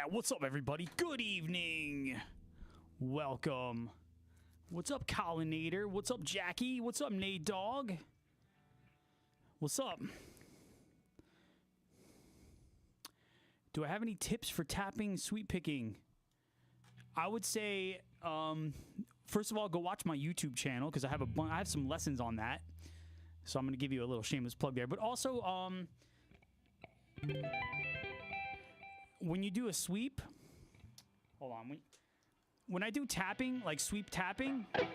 Yeah, what's up, everybody? Good evening. Welcome. What's up, Collinator? What's up, Jackie? What's up, Nate Dog? What's up? Do I have any tips for tapping, sweep picking? I would say, first of all, go watch my YouTube channel because I have some lessons on that. So I'm going to give you a little shameless plug there. But also, when you do a sweep, hold on. When I do tapping, like sweep tapping, like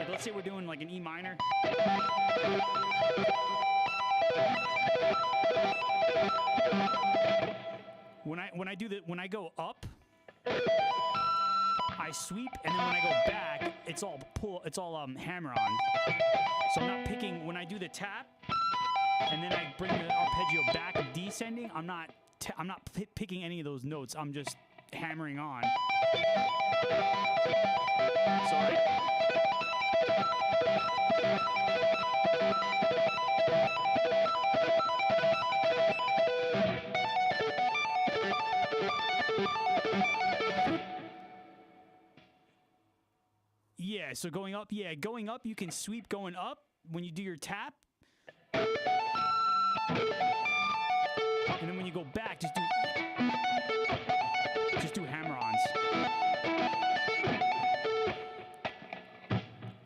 let's say we're doing like an E minor. When I go up, I sweep, and then when I go back, it's all hammer on. So I'm not picking when I do the tap, and then I bring the arpeggio back descending. I'm not picking any of those notes. I'm just hammering on. Sorry. Yeah, so going up, you can sweep going up when you do your tap. And then when you go back, just do hammer-ons.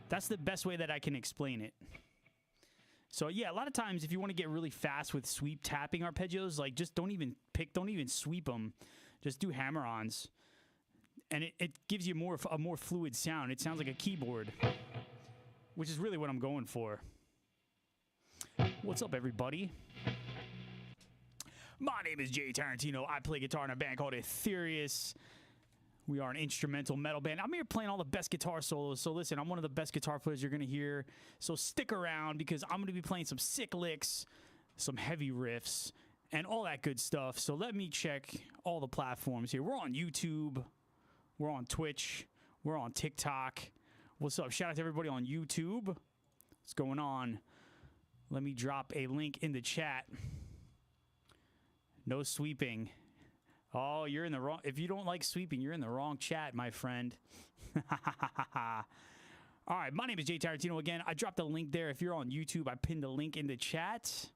That's the best way that I can explain it. So yeah, a lot of times if you want to get really fast with sweep tapping arpeggios, like just don't even sweep them. Just do hammer-ons. And it gives you a more fluid sound. It sounds like a keyboard, which is really what I'm going for. What's up, everybody? My name is Jay Tarantino. I play guitar in a band called Etherius. We are an instrumental metal band. I'm here playing all the best guitar solos. So listen, I'm one of the best guitar players you're going to hear. So stick around because I'm going to be playing some sick licks, some heavy riffs, and all that good stuff. So let me check all the platforms here. We're on YouTube. We're on Twitch. We're on TikTok. What's up? Shout out to everybody on YouTube. What's going on? Let me drop a link in the chat. No sweeping. Oh, you're in the wrong. If you don't like sweeping, you're in the wrong chat, my friend. All right, my name is Jay Tarantino again. I dropped a link there. If you're on YouTube, I pinned a link in the chat.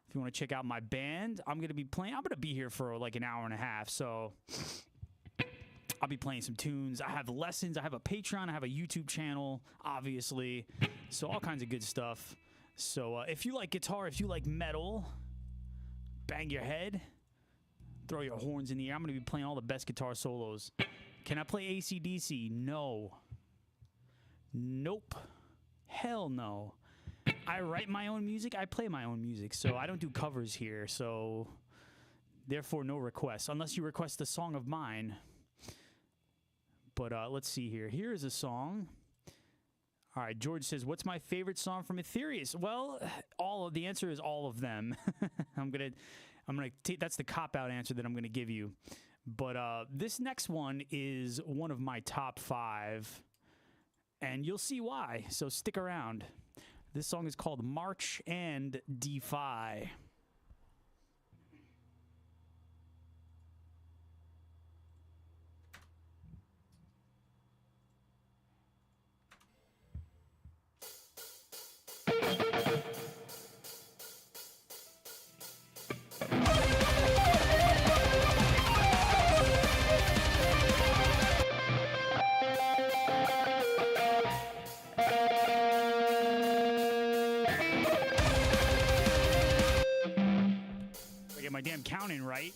If you want to check out my band, I'm going to be playing. I'm going to be here for like an hour and a half, so I'll be playing some tunes. I have lessons. I have a Patreon. I have a YouTube channel, obviously. So all kinds of good stuff. So if you like guitar, if you like metal, bang your head, throw your horns in the air. I'm going to be playing all the best guitar solos. Can I play AC/DC? No. Nope. Hell no. I write my own music. I play my own music. So I don't do covers here. So therefore, no requests. Unless you request a song of mine. But let's see here. Here is a song. All right, George says, "What's my favorite song from Etherius?" Well, the answer is all of them. I'm gonna take that's the cop-out answer that I'm gonna give you. But this next one is one of my top 5, and you'll see why. So stick around. This song is called "March and Defy." My damn counting right.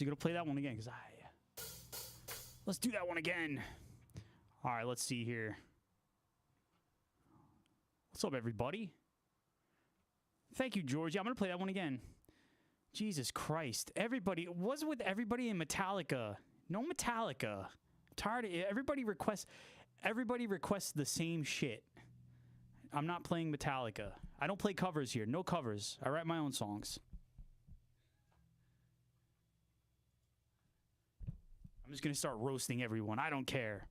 actually going to play that one again because let's do that one again. All right, let's see here. What's up, everybody? Thank you, Georgie. I'm going to play that one again. Jesus Christ. Everybody, what's with everybody in Metallica? No Metallica. I'm tired of it. Everybody requests the same shit. I'm not playing Metallica. I don't play covers here. No covers. I write my own songs. I'm just going to start roasting everyone. I don't care.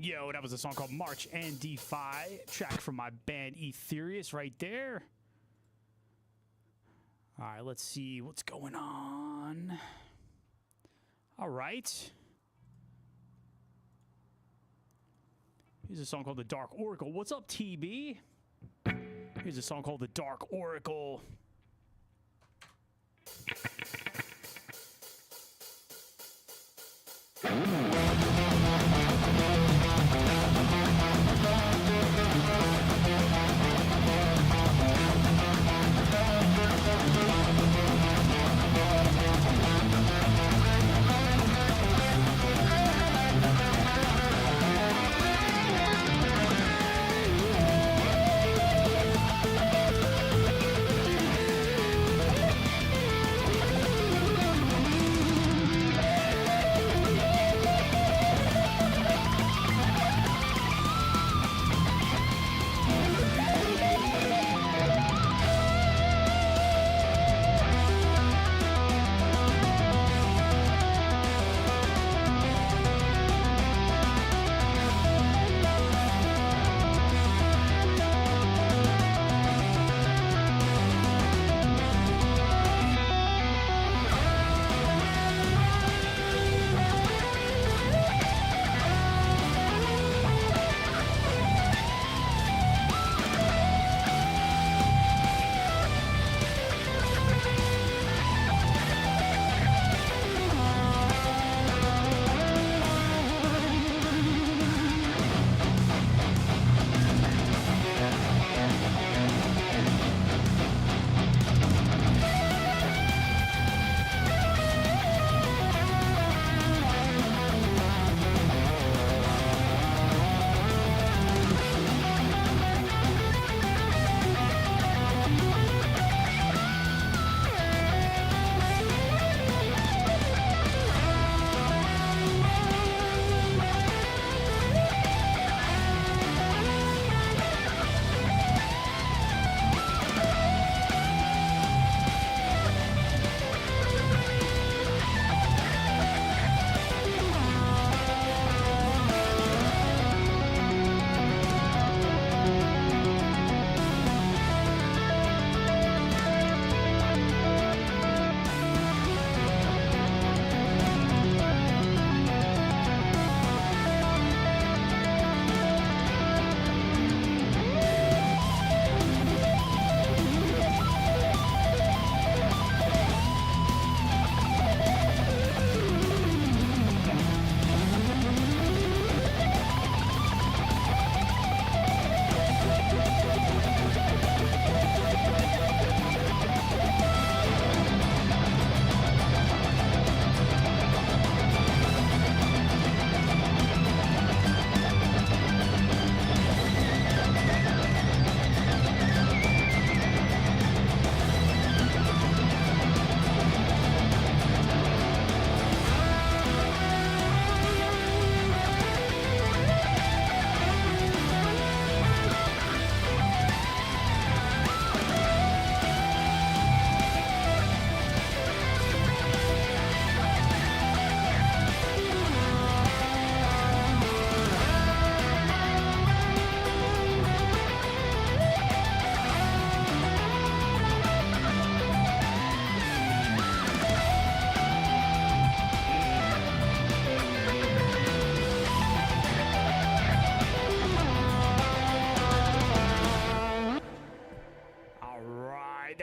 Yo, that was a song called March and Defy, track from my band Etherius right there. All right, let's see what's going on. All right. Here's a song called The Dark Oracle. What's up, TB? Here's a song called The Dark Oracle.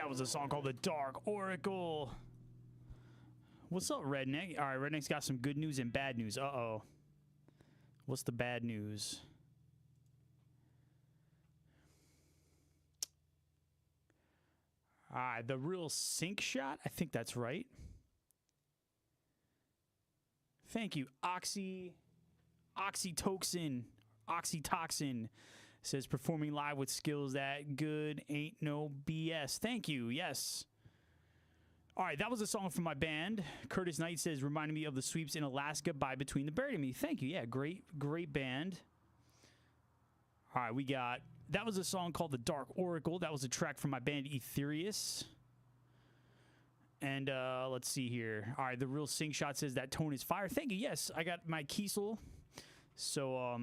That was a song called The Dark Oracle. What's up, Redneck? All right, Redneck's got some good news and bad news. Uh-oh. What's the bad news? All right, the real sync shot. I think that's right. Thank you, Oxytoxin says performing live with skills that good ain't no BS. Thank you. Yes. All right, that was a song from my band. Curtis Knight says reminded me of the Sweeps in Alaska by Between the Buried and Me. Thank you. Yeah, great band. All right, that was a song called The Dark Oracle. That was a track from my band Etherius. And let's see here. All right, the real Sing Shot says that tone is fire. Thank you. Yes, I got my Kiesel. So,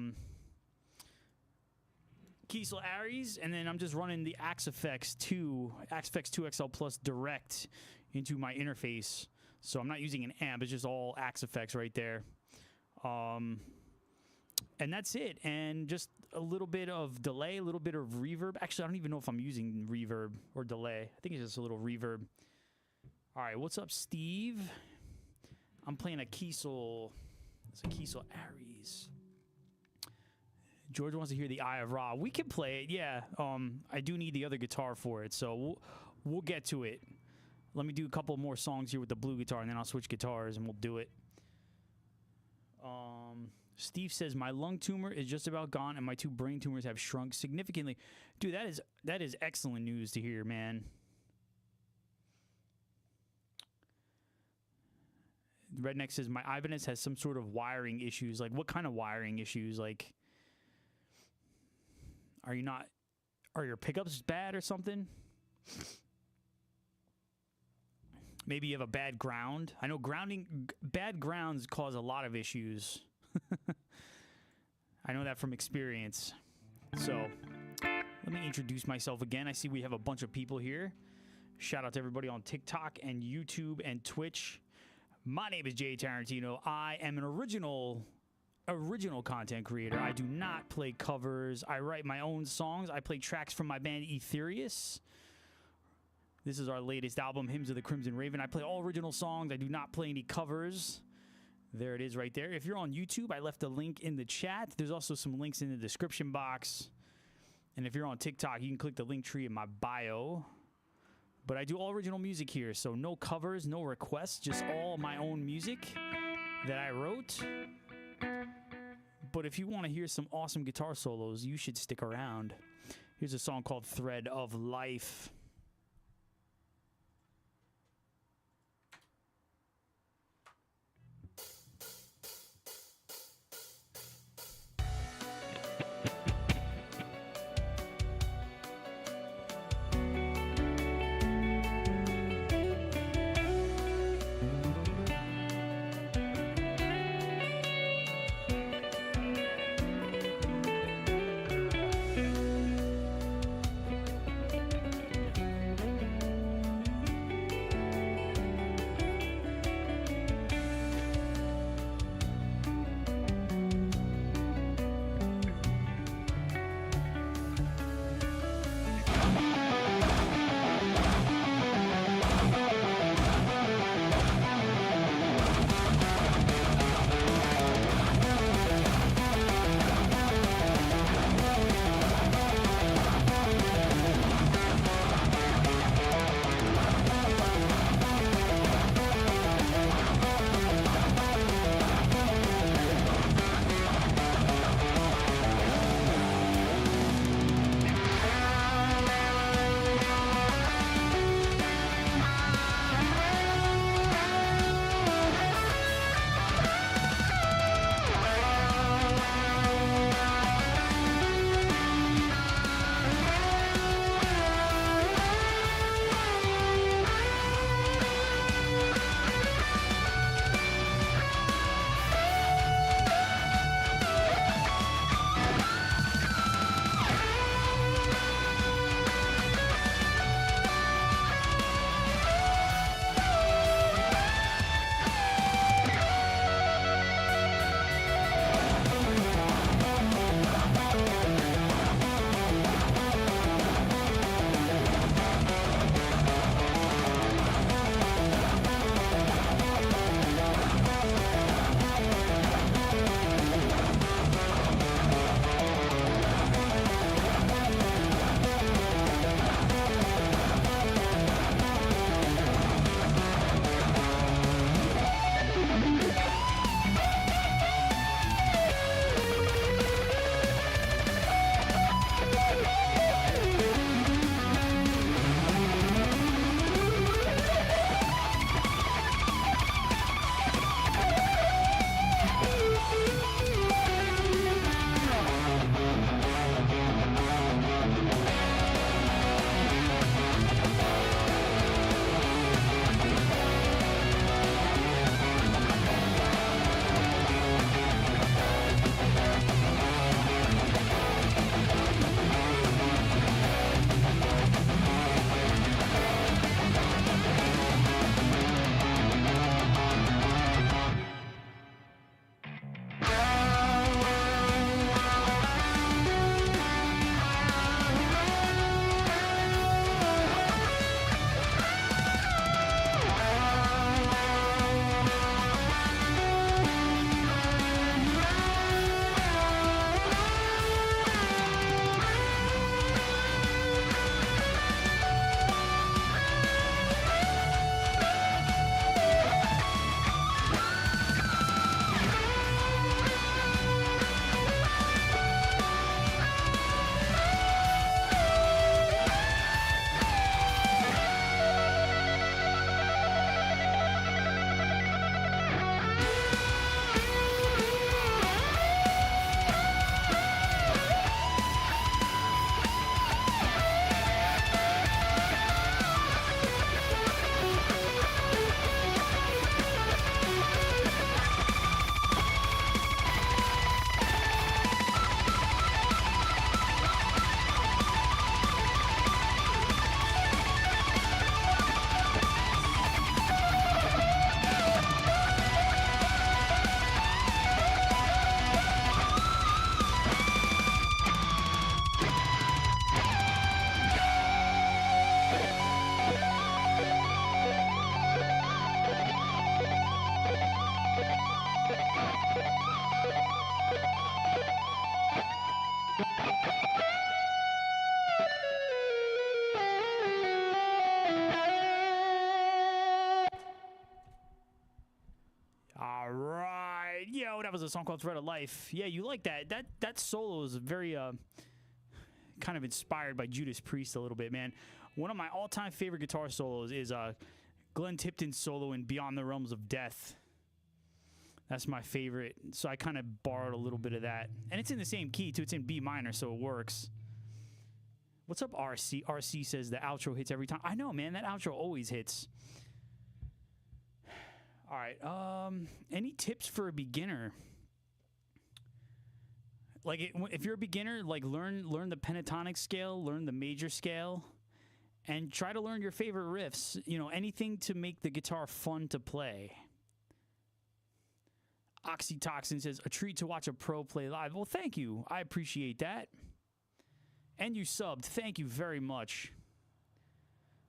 Kiesel Aries, and then I'm just running the Axe FX 2 XL Plus direct into my interface. So I'm not using an amp. It's just all Axe FX right there. And that's it. And just a little bit of delay, a little bit of reverb. Actually, I don't even know if I'm using reverb or delay. I think it's just a little reverb. All right, what's up, Steve? I'm playing a Kiesel. It's a Kiesel Aries. George wants to hear the Eye of Ra. We can play it, yeah. I do need the other guitar for it, so we'll get to it. Let me do a couple more songs here with the blue guitar, and then I'll switch guitars, and we'll do it. Steve says, my lung tumor is just about gone, and my 2 brain tumors have shrunk significantly. Dude, that is excellent news to hear, man. Redneck says, my Ibanez has some sort of wiring issues. Like, what kind of wiring issues? Like, are your pickups bad or something? Maybe you have a bad ground. I know bad grounds cause a lot of issues. I know that from experience. So, let me introduce myself again. I see we have a bunch of people here. Shout out to everybody on TikTok and YouTube and Twitch. My name is Jay Tarantino. I am an original content creator. I do not play covers. I write my own songs. I play tracks from my band Etherius. This is our latest album, Hymns of the Crimson Raven. I play all original songs. I do not play any covers. There it is right there. If you're on YouTube, I left a link in the chat. There's also some links in the description box. And if you're on TikTok, you can click the link tree in my bio. But I do all original music here, so no covers, no requests, just all my own music that I wrote. But if you want to hear some awesome guitar solos, you should stick around. Here's a song called Thread of Life. Yo, that was a song called Thread of Life. Yeah, you like that. That solo is very kind of inspired by Judas Priest a little bit, man. One of my all-time favorite guitar solos is Glenn Tipton's solo in Beyond the Realms of Death. That's my favorite. So I kind of borrowed a little bit of that. And it's in the same key, too. It's in B minor, so it works. What's up, RC? RC says the outro hits every time. I know, man. That outro always hits. All right. Any tips for a beginner? Like, if you're a beginner, like learn the pentatonic scale, learn the major scale, and try to learn your favorite riffs. You know, anything to make the guitar fun to play. Oxytoxin says, a treat to watch a pro play live. Well, thank you. I appreciate that. And you subbed. Thank you very much.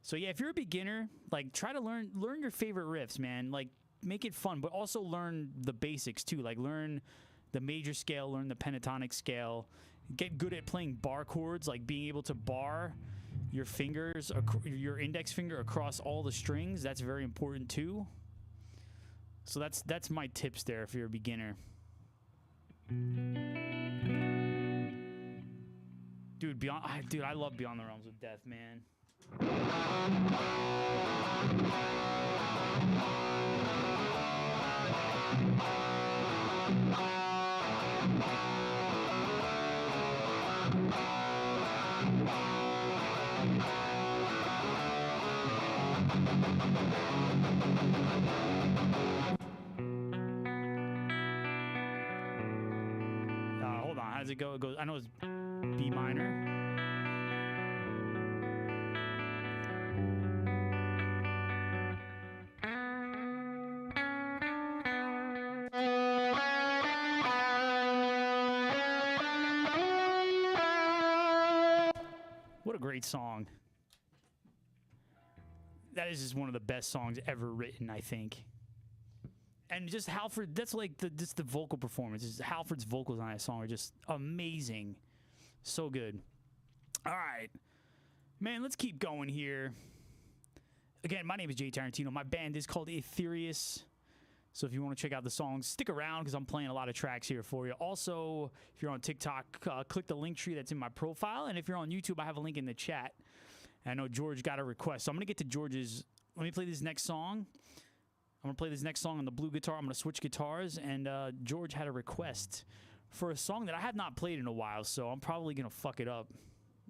So yeah, if you're a beginner, like try to learn your favorite riffs, man. Like make it fun, but also learn the basics too. Like learn the major scale, learn the pentatonic scale. Get good at playing bar chords, like being able to bar your fingers, your index finger across all the strings. That's very important too. So that's my tips there if you're a beginner. Dude, I love Beyond the Realms of Death, man. Hold on, how does it go? It goes, I know it's B minor. What a great song. That is just one of the best songs ever written, I think. And just Halford, that's like just the vocal performance. Just Halford's vocals on that song are just amazing. So good. All right. Man, let's keep going here. Again, my name is Jay Tarantino. My band is called Etherius. So if you want to check out the songs, stick around because I'm playing a lot of tracks here for you. Also, if you're on TikTok, click the link tree that's in my profile. And if you're on YouTube, I have a link in the chat. And I know George got a request. So I'm going to get to George's. Let me play this next song. I'm going to play this next song on the blue guitar. I'm going to switch guitars. And George had a request for a song that I have not played in a while. So I'm probably going to fuck it up.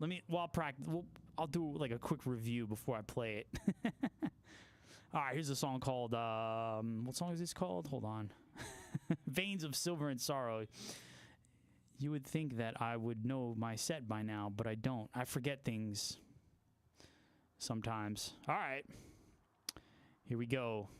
I'll do like a quick review before I play it. All right, here's a song called, what song is this called? Hold on. Veins of Silver and Sorrow. You would think that I would know my set by now, but I don't. I forget things sometimes. All right, here we go.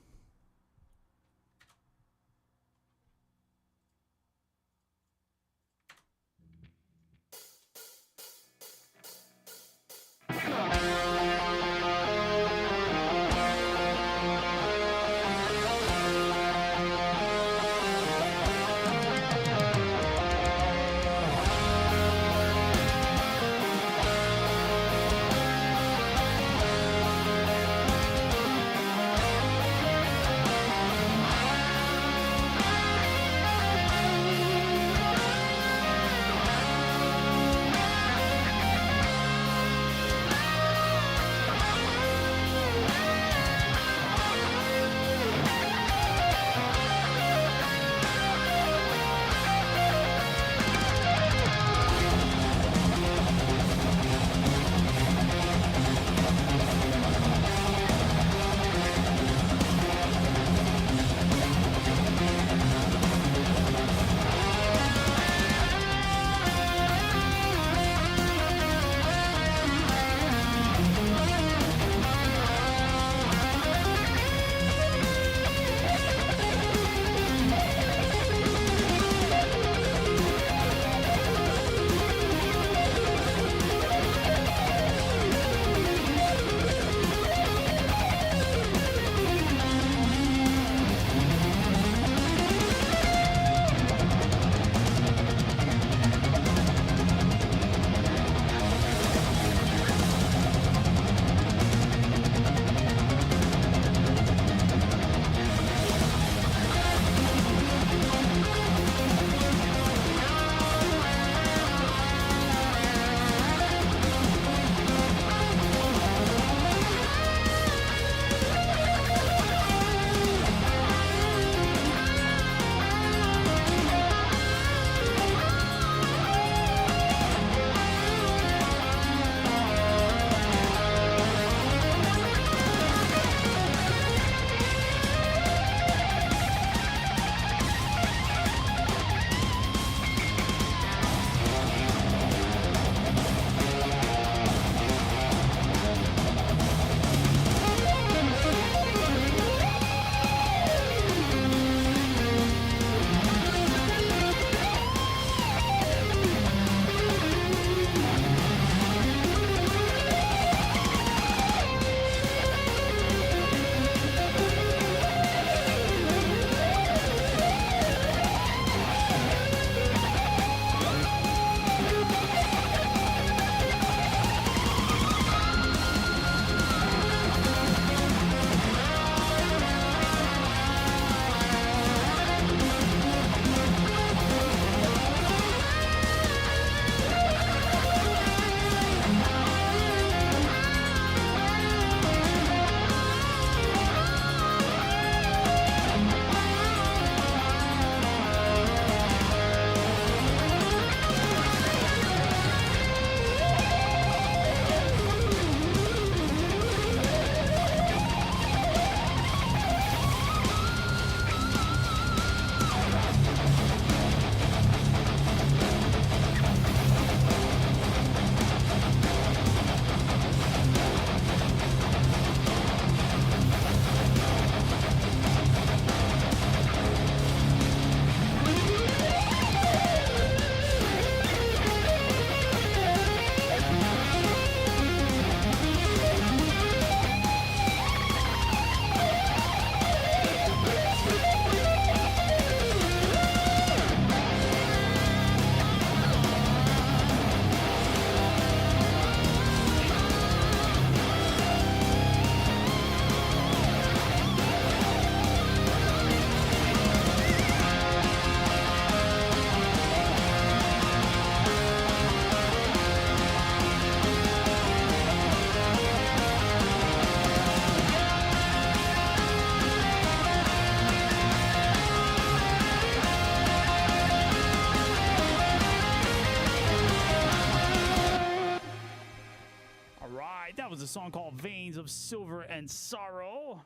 a song called Veins of Silver and Sorrow.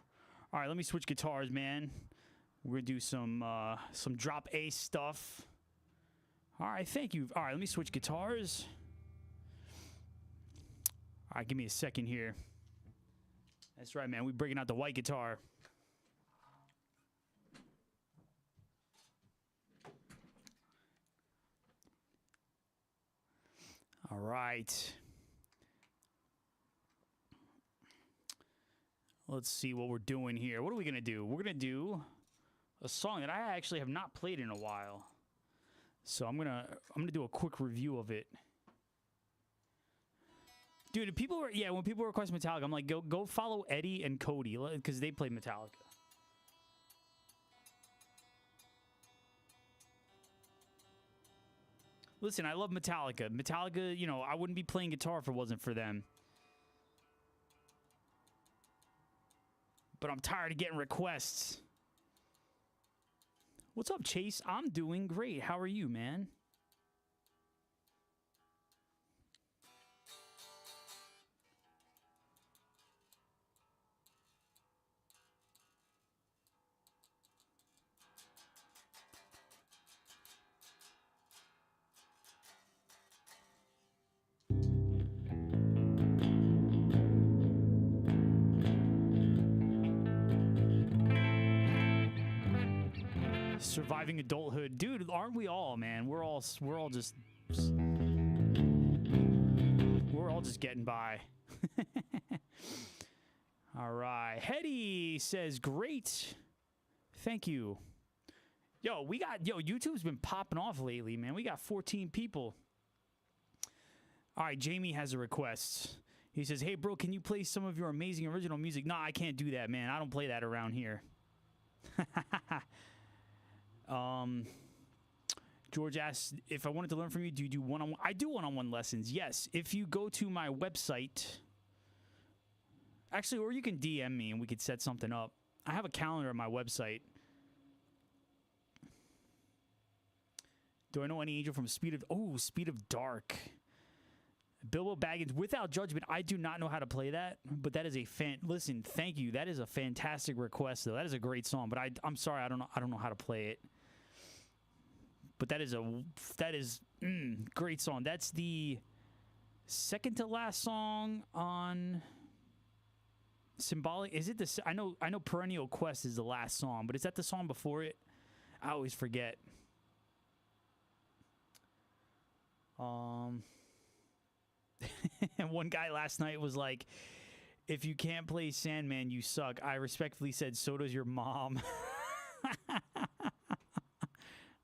All right, let me switch guitars, man. We're going to do some drop A stuff. All right, thank you. All right, let me switch guitars. All right, give me a second here. That's right, man. We're breaking out the white guitar. All right. Let's see what we're doing here. What are we going to do? We're going to do a song that I actually have not played in a while. So I'm going to do a quick review of it. Dude, when people request Metallica, I'm like, go follow Eddie and Cody because they play Metallica. Listen, I love Metallica. Metallica, you know, I wouldn't be playing guitar if it wasn't for them. But I'm tired of getting requests. What's up, Chase? I'm doing great. How are you, man? Surviving adulthood, dude. Aren't we all, man? We're all just getting by. All right. Hetty says, great. Thank you. YouTube's been popping off lately, man. We got 14 people. All right, Jamie has a request. He says, hey, bro, can you play some of your amazing original music? Nah, I can't do that, man. I don't play that around here. George asks if I wanted to learn from you, do you do one-on-one? I do one-on-one lessons, yes. If you go to my website, actually, or you can DM me and we could set something up. I have a calendar on my website. Do I know any angel from Speed of Dark? Bilbo Baggins, Without Judgment. I do not know how to play that, but that is listen, thank you. That is a fantastic request, though. That is a great song, but I'm sorry, I don't know how to play it. But that is great song. That's the second to last song on Symbolic. Is it I know Perennial Quest is the last song, but is that the song before it? I always forget. And one guy last night was like, if you can't play Sandman, you suck. I respectfully said, so does your mom.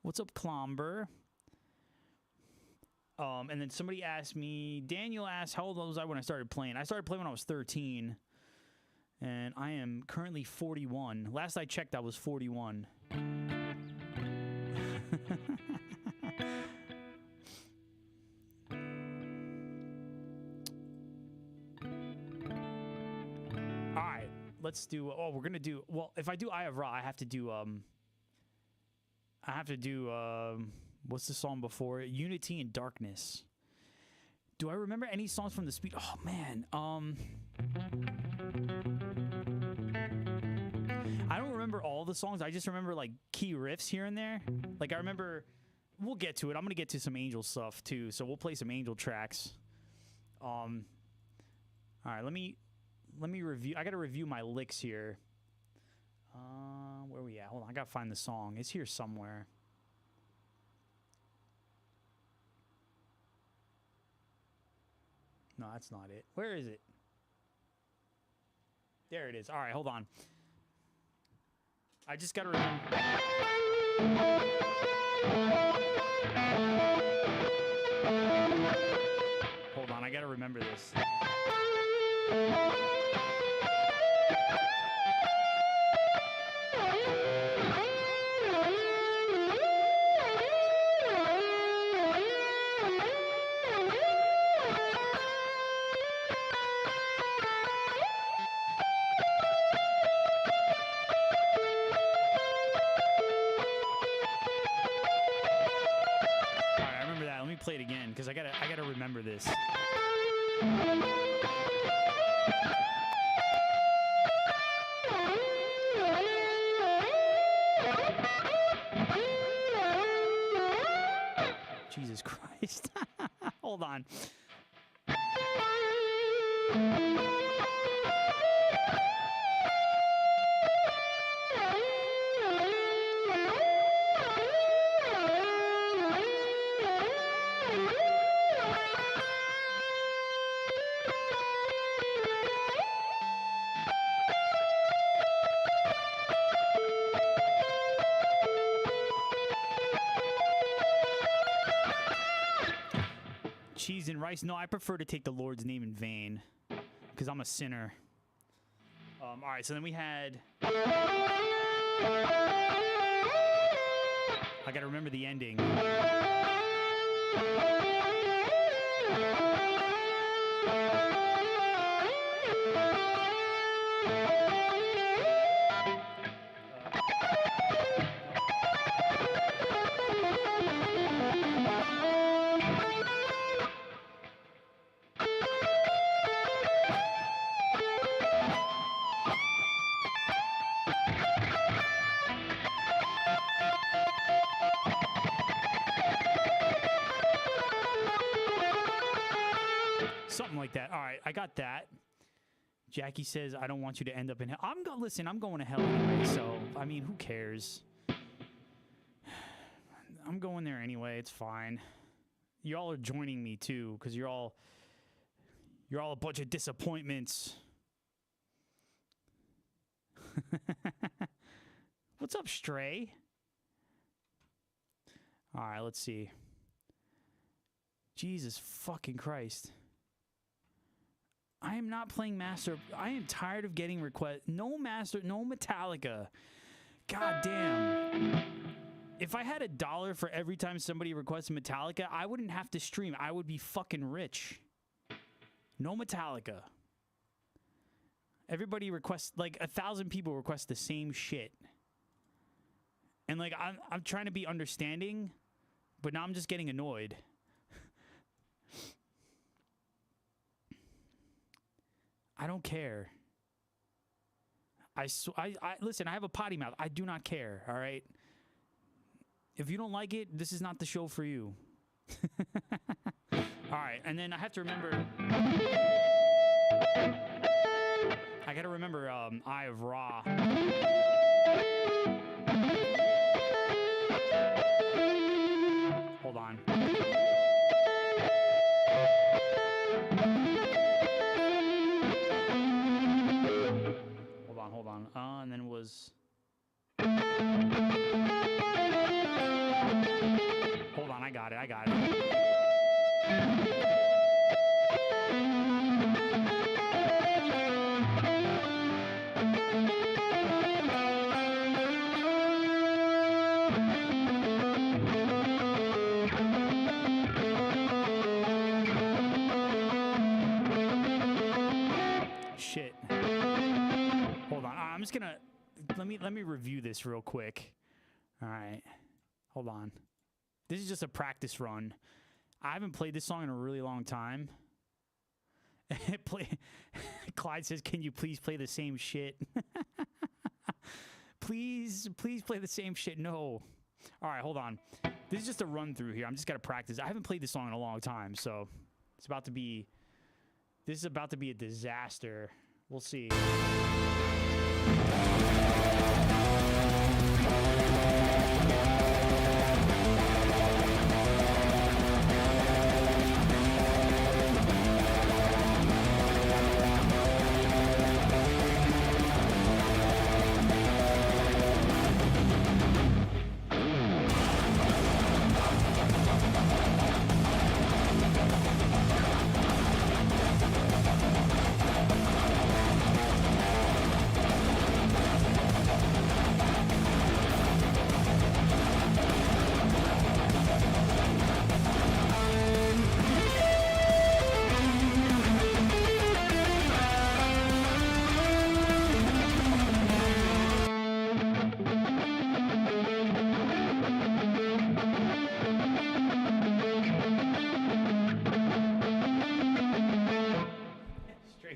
What's up, Clomber? And then somebody asked me, Daniel asked, how old was I when I started playing? I started playing when I was 13. And I am currently 41. Last I checked, I was 41. Alright, let's do, we're gonna do, well, if I do Eye of Ra, I have to do, what's the song before it? Unity and Darkness. Do I remember any songs from the Speed? Oh, man. I don't remember all the songs. I just remember, like, key riffs here and there. Like, I remember, we'll get to it. I'm going to get to some Angel stuff, too. So we'll play some Angel tracks. All right, let me review. I got to review my licks here. Where we at? Hold on, I gotta find the song. It's here somewhere. No, that's not it. Where is it? There it is. All right, hold on. I just gotta remember. Hold on, I gotta remember this. Play it again because I gotta remember this. Jesus Christ. Hold on. Cheese and rice. No, I prefer to take the Lord's name in vain because I'm a sinner. All right, so then we had... I got to remember the ending. Something like that. All right, I got that. Jackie says, I don't want you to end up in hell. Listen, I'm going to hell anyway, so, I mean, who cares? I'm going there anyway, it's fine. Y'all are joining me, too, because you're all a bunch of disappointments. What's up, Stray? All right, let's see. Jesus fucking Christ. I am not playing Master. I am tired of getting requests. No Master, no Metallica. God damn. If I had $1 for every time somebody requests Metallica, I wouldn't have to stream. I would be fucking rich. No Metallica. Everybody requests, like 1,000 people request the same shit. And like, I'm trying to be understanding, but now I'm just getting annoyed. I don't care. Listen, I have a potty mouth. I do not care, all right? If you don't like it, this is not the show for you. All right, and then I have to remember... I gotta remember Eye of Ra. Hold on. Hold on. And then it was... Hold on, I got it. Shit. Hold on. I'm just gonna... Let me review this real quick. All right. Hold on. This is just a practice run. I haven't played this song in a really long time. Clyde says, can you please play the same shit? Please play the same shit. No. All right, hold on. This is just a run through here. I'm just gotta practice. I haven't played this song in a long time, so this is about to be a disaster. We'll see.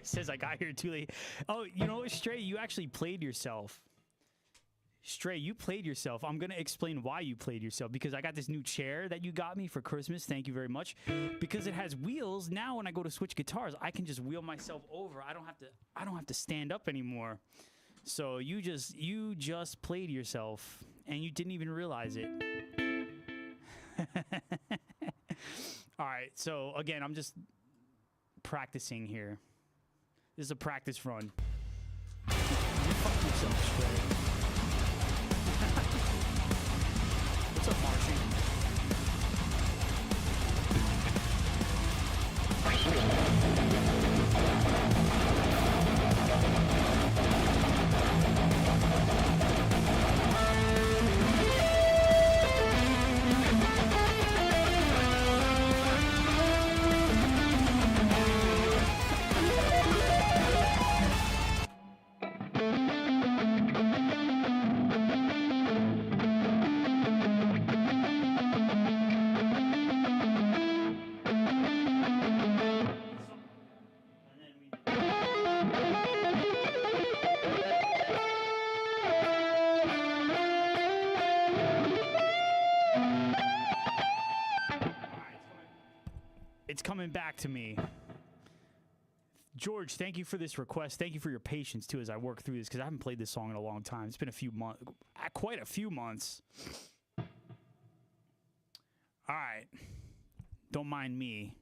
Says I got here too late. Oh, you know what, Stray? You actually played yourself. Stray, you played yourself. I'm going to explain why you played yourself, because I got this new chair that you got me for Christmas. Thank you very much. Because it has wheels. Now when I go to switch guitars, I can just wheel myself over. I don't have to stand up anymore. So you just played yourself and you didn't even realize it. All right. So again, I'm just practicing here. This is a practice run. You fuck yourself, Stray. What's up, Marshy? It's coming back to me. George, thank you for this request. Thank you for your patience, too, as I work through this, because I haven't played this song in a long time. It's been a few months, quite a few months. All right. Don't mind me.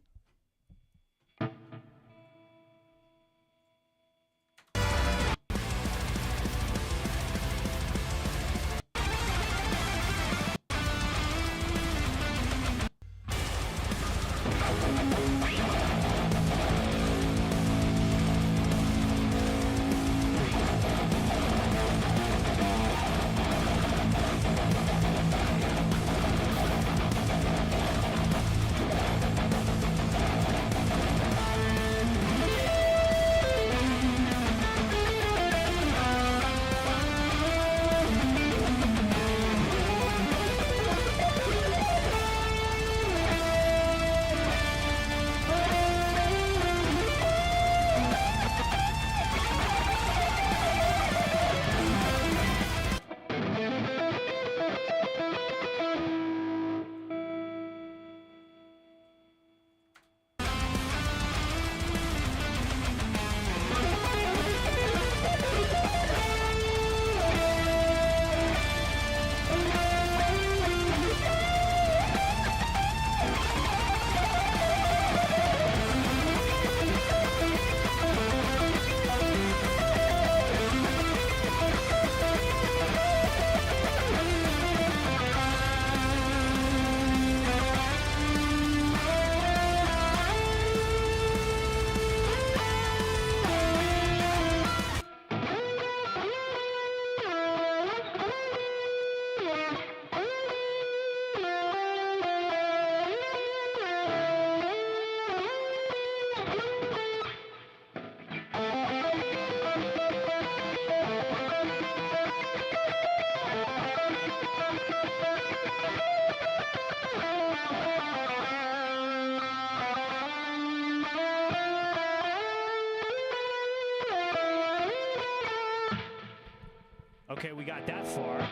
Okay, we got that far.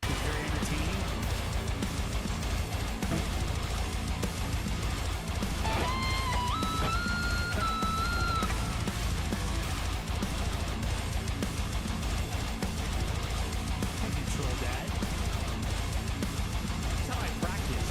It's very entertaining. I can control that. That's how I practice.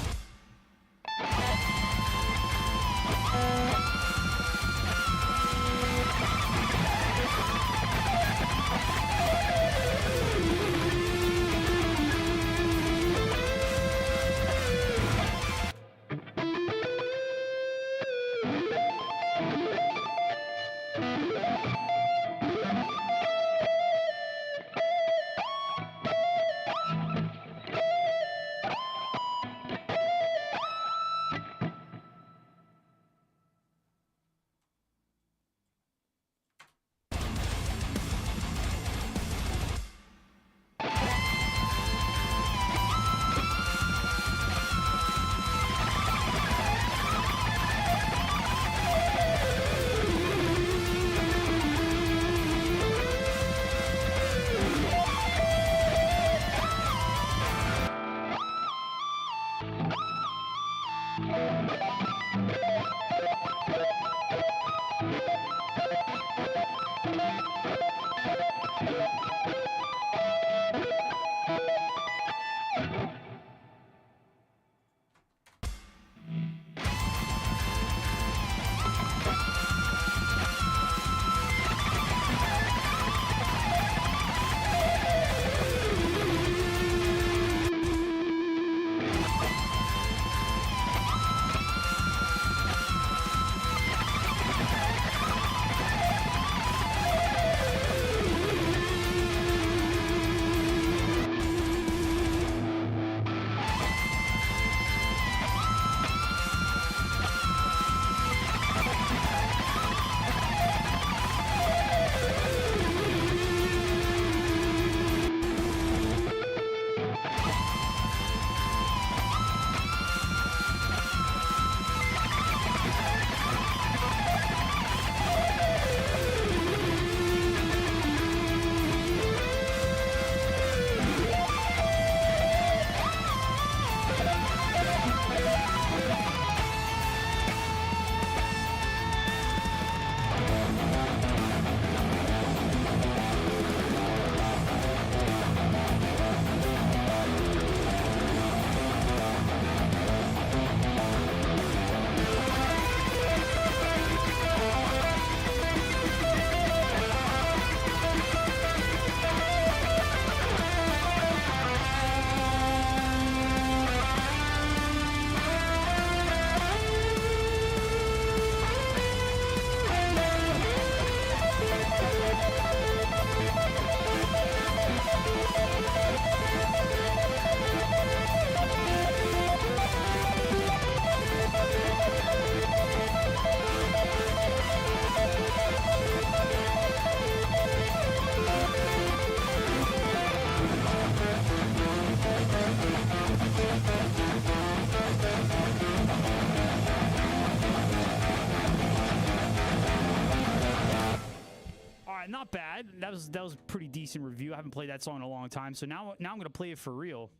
right, not bad. That was a pretty decent review. I haven't played that song in a long time, so now I'm gonna play it for real.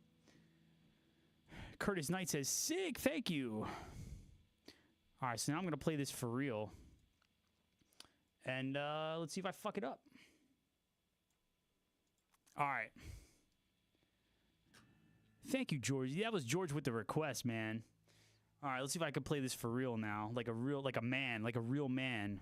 Curtis Knight says, "Sick, thank you." All right, so now I'm gonna play this for real, and let's see if I fuck it up. All right. Thank you, George. Yeah, that was George with the request, man. All right, let's see if I can play this for real now, like a real man.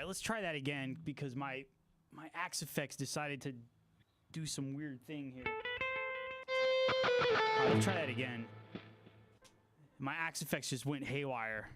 Let's try that again because my Axe Effects decided to do some weird thing here. All right, let's try that again. My Axe Effects just went haywire.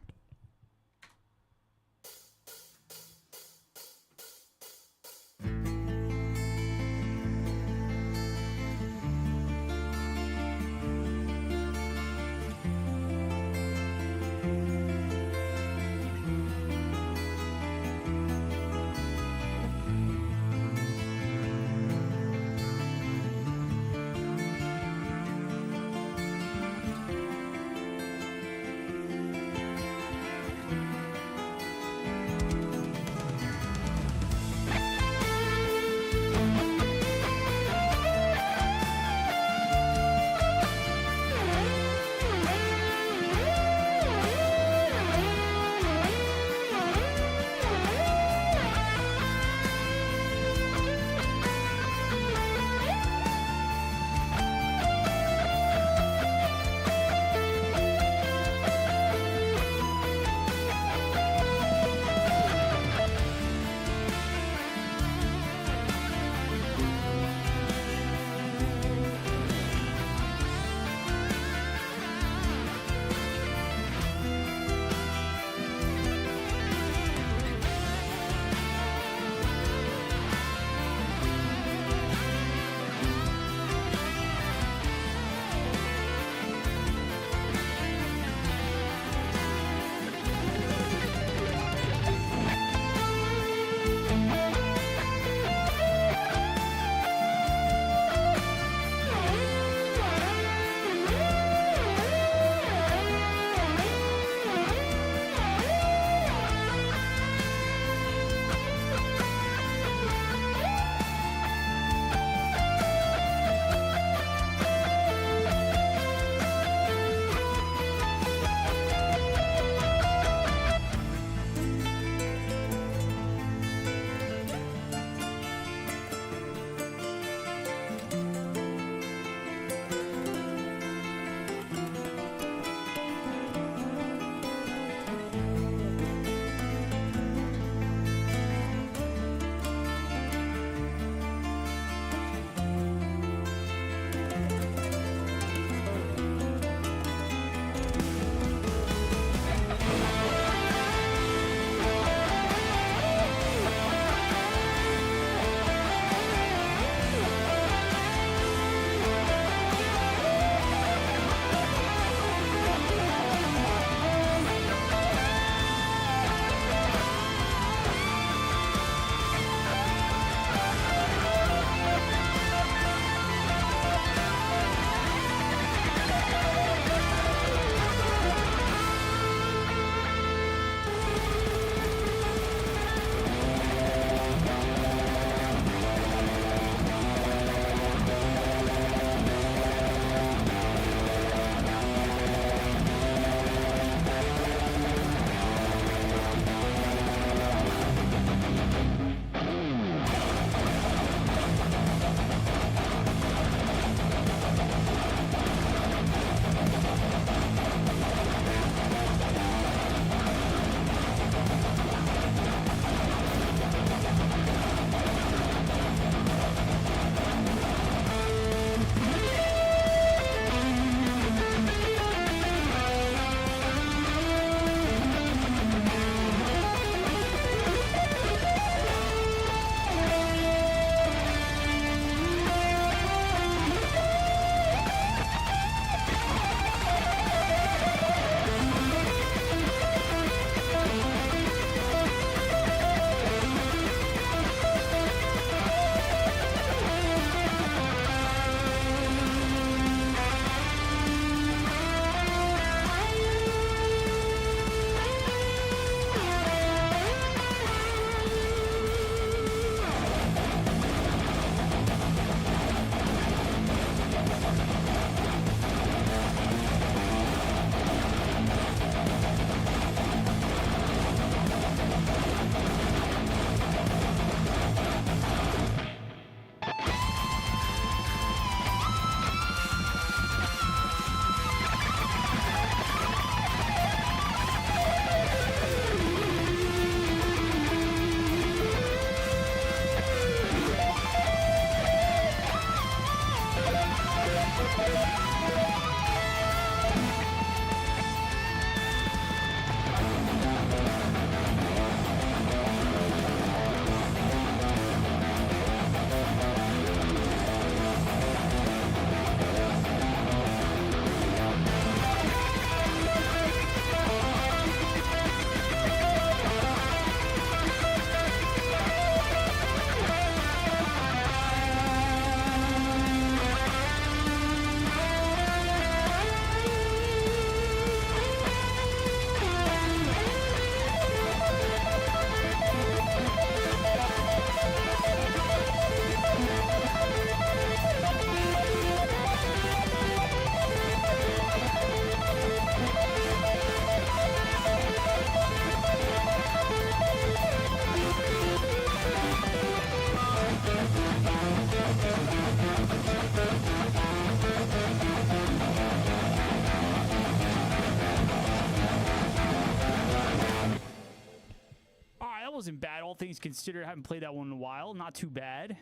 wasn't bad, all things considered. I haven't played that one in a while. Not too bad.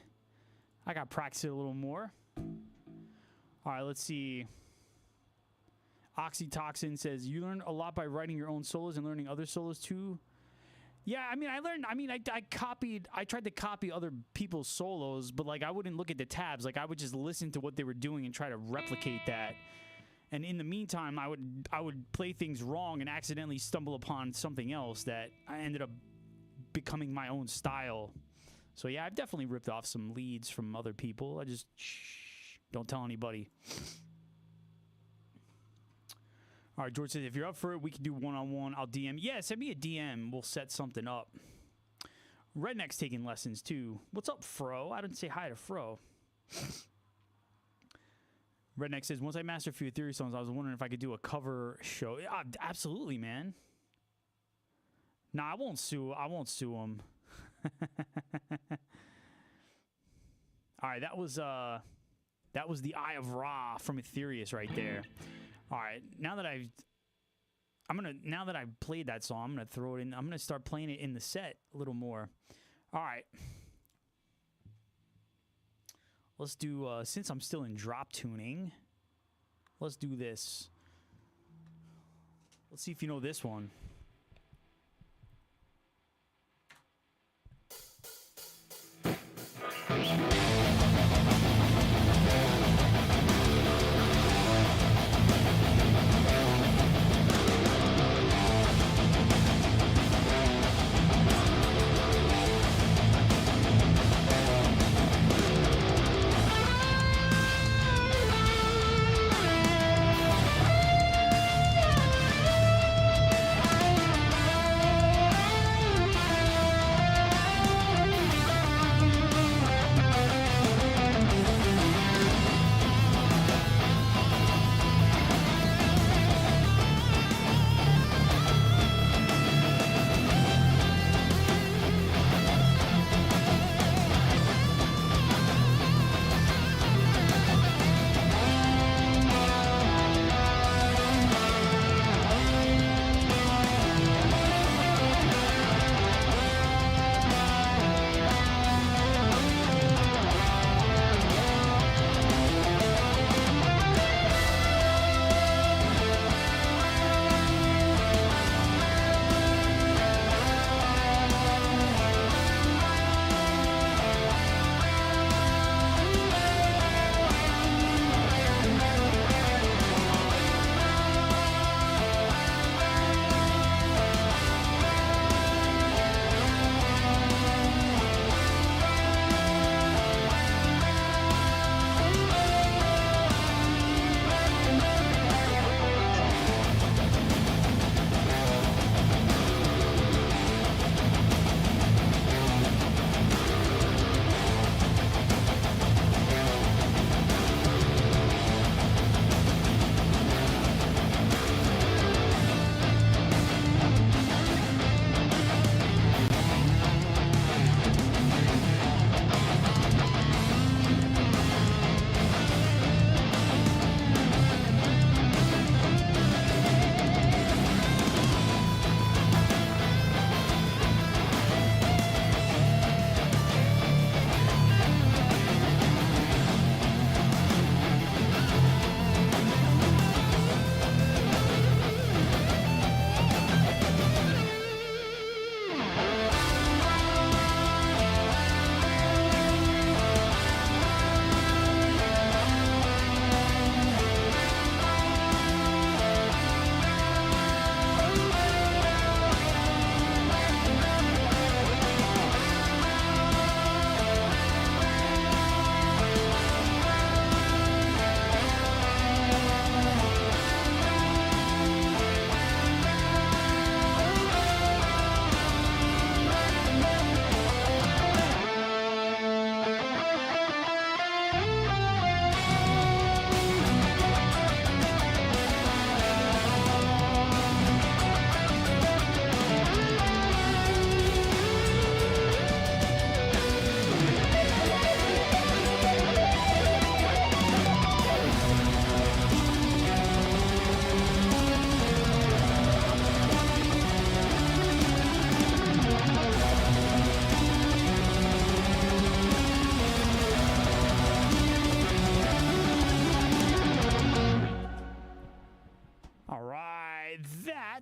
I got to practice it a little more. All right, let's see. Oxytoxin says, you learn a lot by writing your own solos and learning other solos too. Yeah, I mean, I tried to copy other people's solos, but like I wouldn't look at the tabs. Like I would just listen to what they were doing and try to replicate that. And in the meantime, I would play things wrong and accidentally stumble upon something else that I ended up becoming my own style. So yeah, I've definitely ripped off some leads from other people. I just don't tell anybody. All right, George says, if you're up for it, we can do one-on-one. I'll DM. Yeah, send me a DM. We'll set something up. Redneck's taking lessons, too. What's up, Fro? I didn't say hi to Fro. Redneck says, once I master a few etherius songs, I was wondering if I could do a cover show. Yeah, absolutely, man. Nah, I won't sue him. All right, that was the Eye of Ra from Etherius right there. All right, now that I've played that song, I'm gonna throw it in. I'm gonna start playing it in the set a little more. All right, let's do. Since I'm still in drop tuning, let's do this. Let's see if you know this one.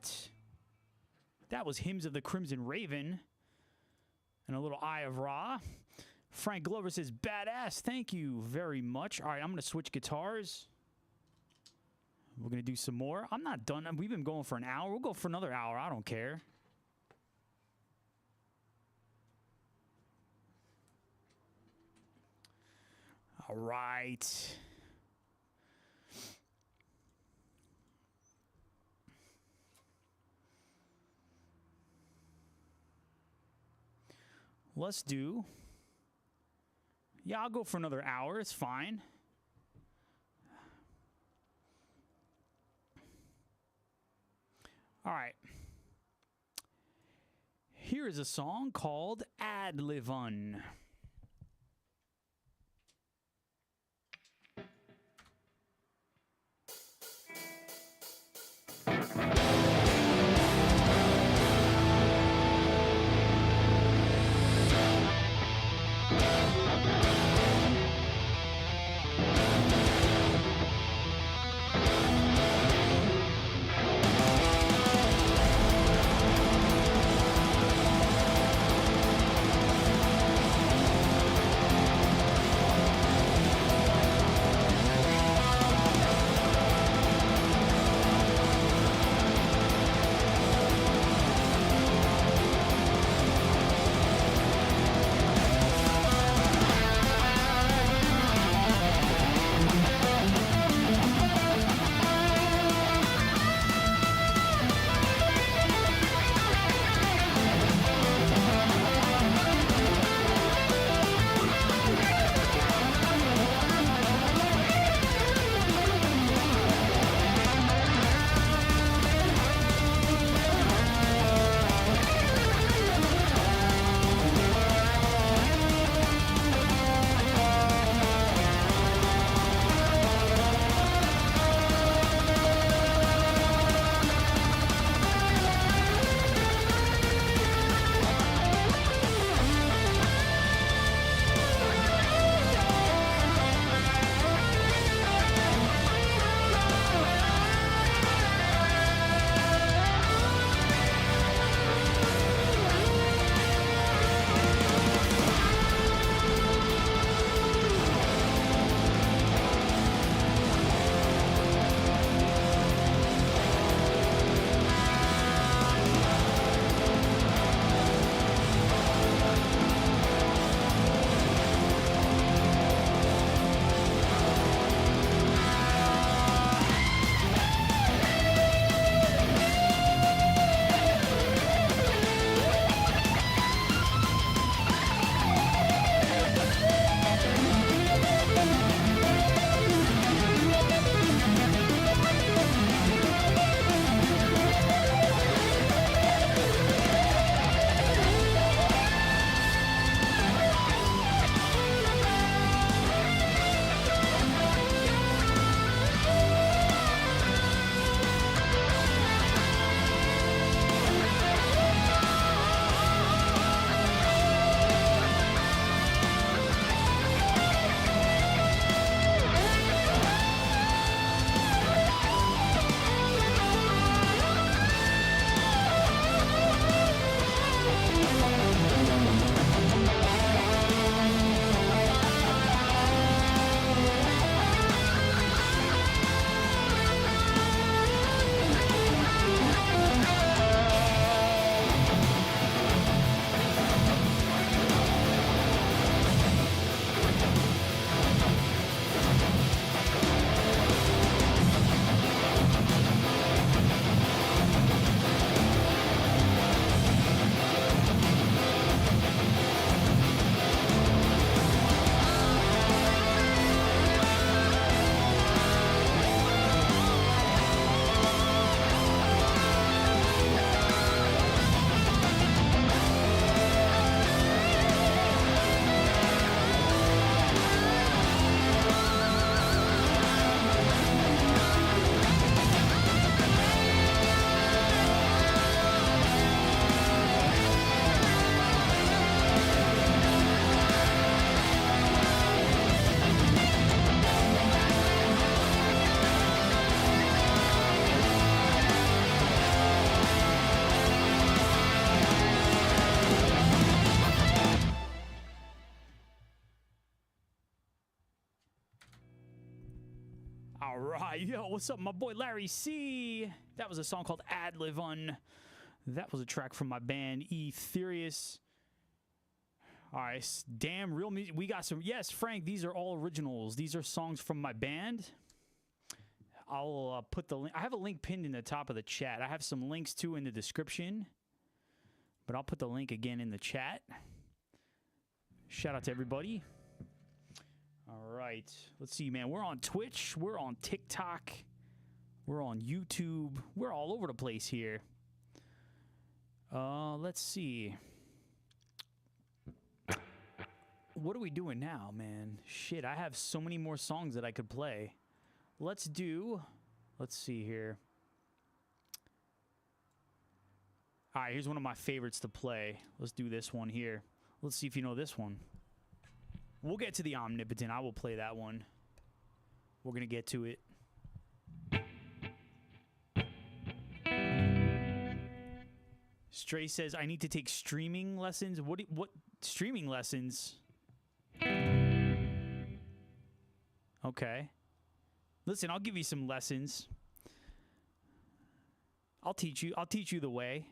that. That was Hymns of the Crimson Raven. And a little Eye of Ra. Frank Glover says, badass. Thank you very much. All right, I'm going to switch guitars. We're going to do some more. I'm not done. We've been going for an hour. We'll go for another hour. I don't care. All right. Let's do... Yeah, I'll go for another hour. It's fine. All right. Here is a song called Ad Livun. Yo, what's up, my boy Larry C? That was a song called Adlivun. That was a track from my band Etherius. All right, damn real music. We got some. Yes, Frank, these are all originals. These are songs from my band. I'll put the link. I have a link pinned in the top of the chat. I have some links too in the description, but I'll put the link again in the chat. Shout out to everybody. All right, let's see, man. We're on Twitch. We're on TikTok. We're on YouTube. We're all over the place here. Let's see. What are we doing now, man? Shit, I have so many more songs that I could play. Let's see here. All right, here's one of my favorites to play. Let's do this one here. Let's see if you know this one. We'll get to the Omnipotent. I will play that one. We're going to get to it. Stray says, I need to take streaming lessons. What streaming lessons? Okay. Listen, I'll give you some lessons. I'll teach you the way.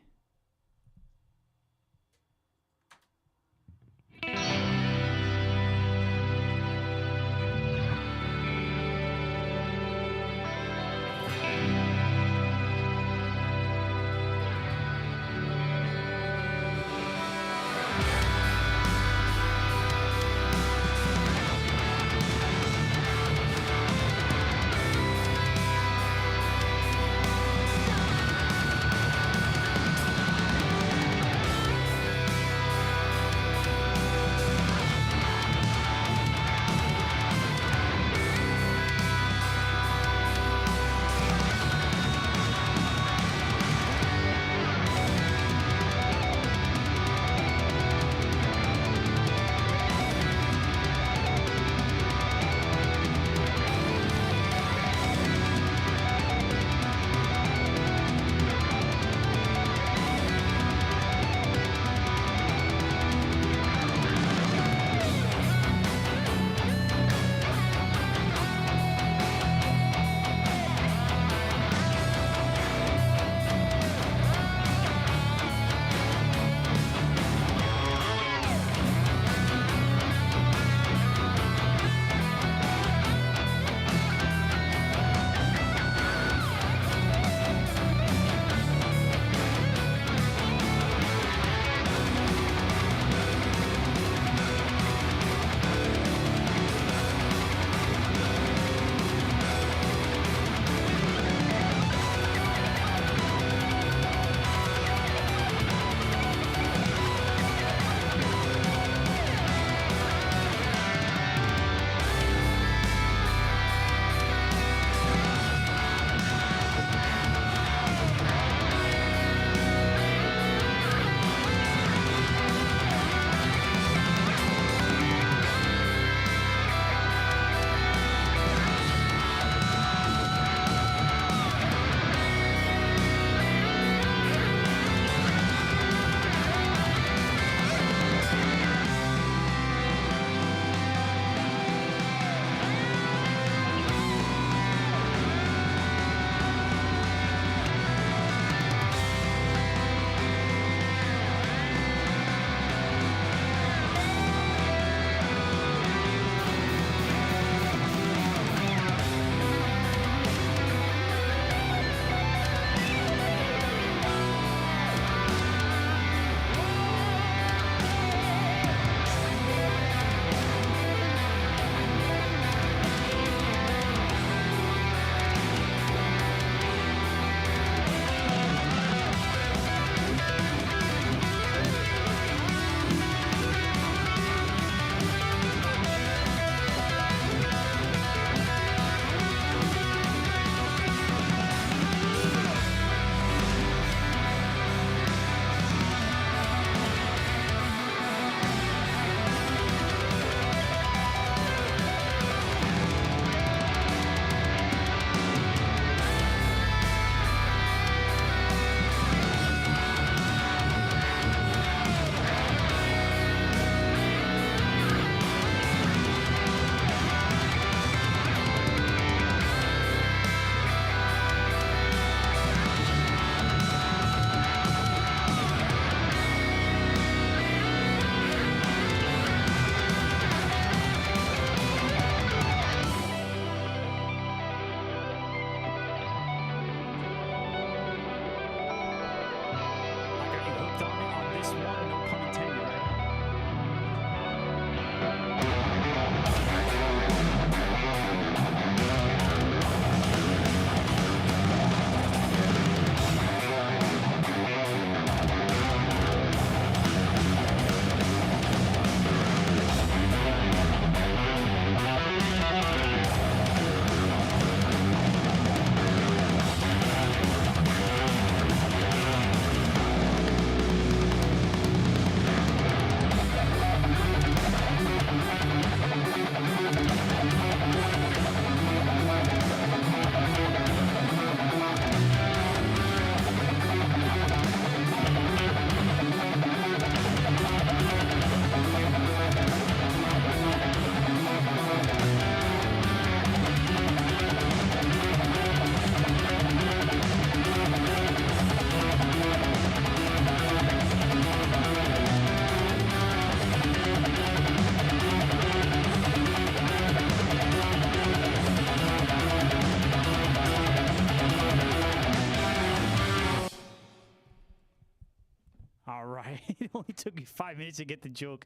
All right. It only took me 5 minutes to get the joke.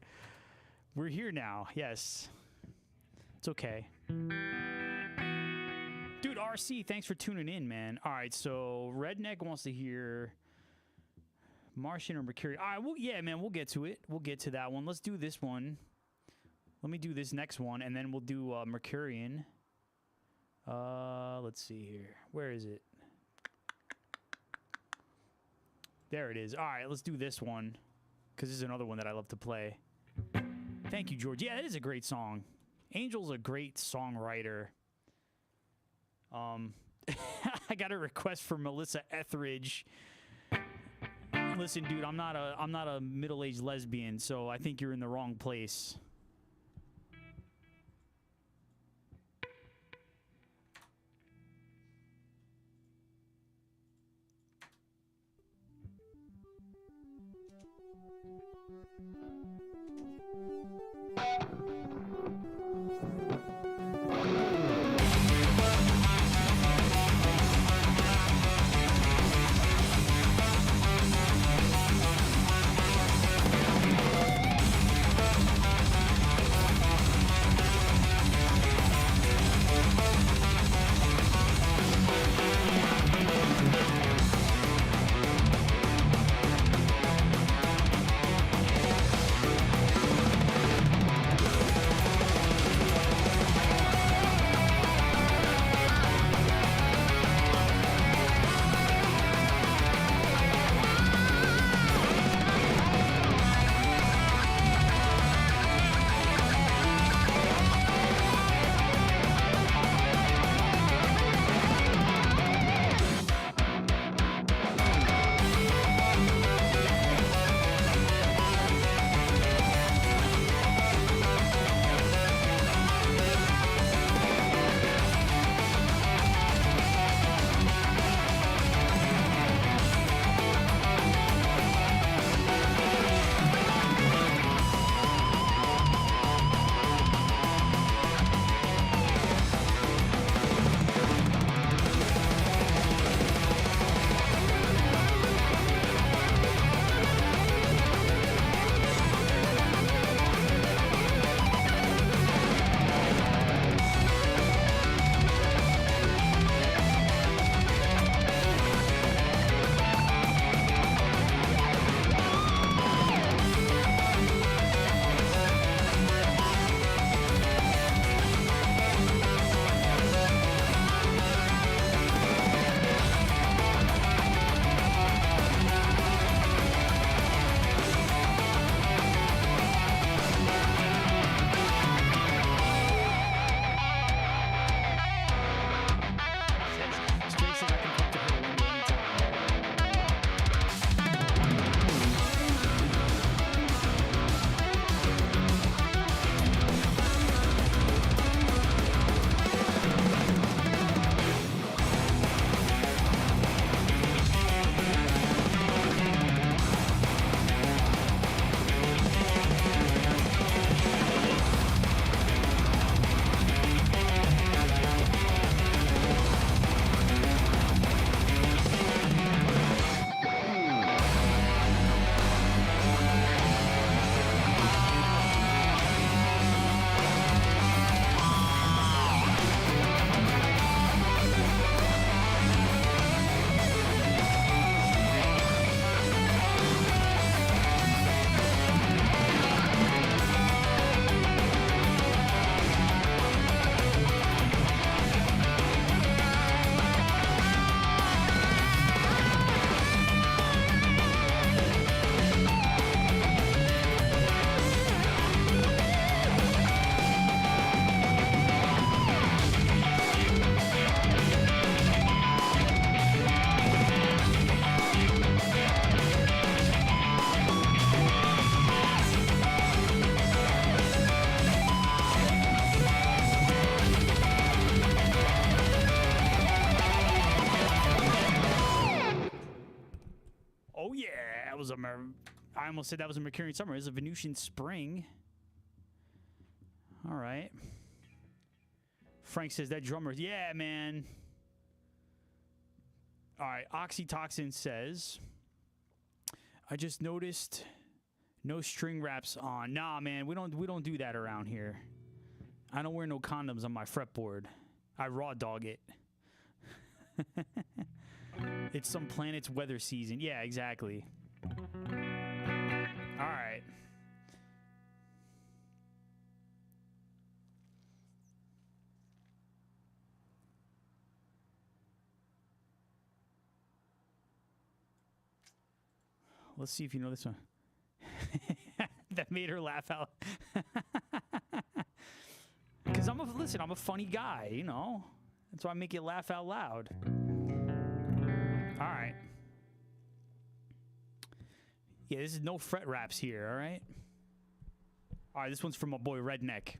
We're here now. Yes. It's okay. Dude, RC, thanks for tuning in, man. All right, so Redneck wants to hear Martian or Mercury. All right, well, yeah, man, we'll get to it. We'll get to that one. Let's do this one. Let me do this next one, and then we'll do Mercurian. Let's see here. Where is it? There it is. All right, let's do this one, because this is another one that I love to play. Thank you, George. Yeah, it is a great song. Angel's a great songwriter. I got a request from Melissa Etheridge. Listen, dude, I'm not a middle-aged lesbian, so I think you're in the wrong place. I almost said that was a Mercurian summer. It's a Venusian spring. All right. Frank says that drummer. Yeah, man. All right. Oxytoxin says, I just noticed no string wraps on. Nah, man, we don't do that around here. I don't wear no condoms on my fretboard. I raw dog it. It's some planet's weather season. Yeah, exactly. All right. Let's see if you know this one. That made her laugh out. Because I'm a funny guy, you know. That's why I make you laugh out loud. All right. Yeah, this is no fret wraps here, all right? All right, this one's from my boy Redneck.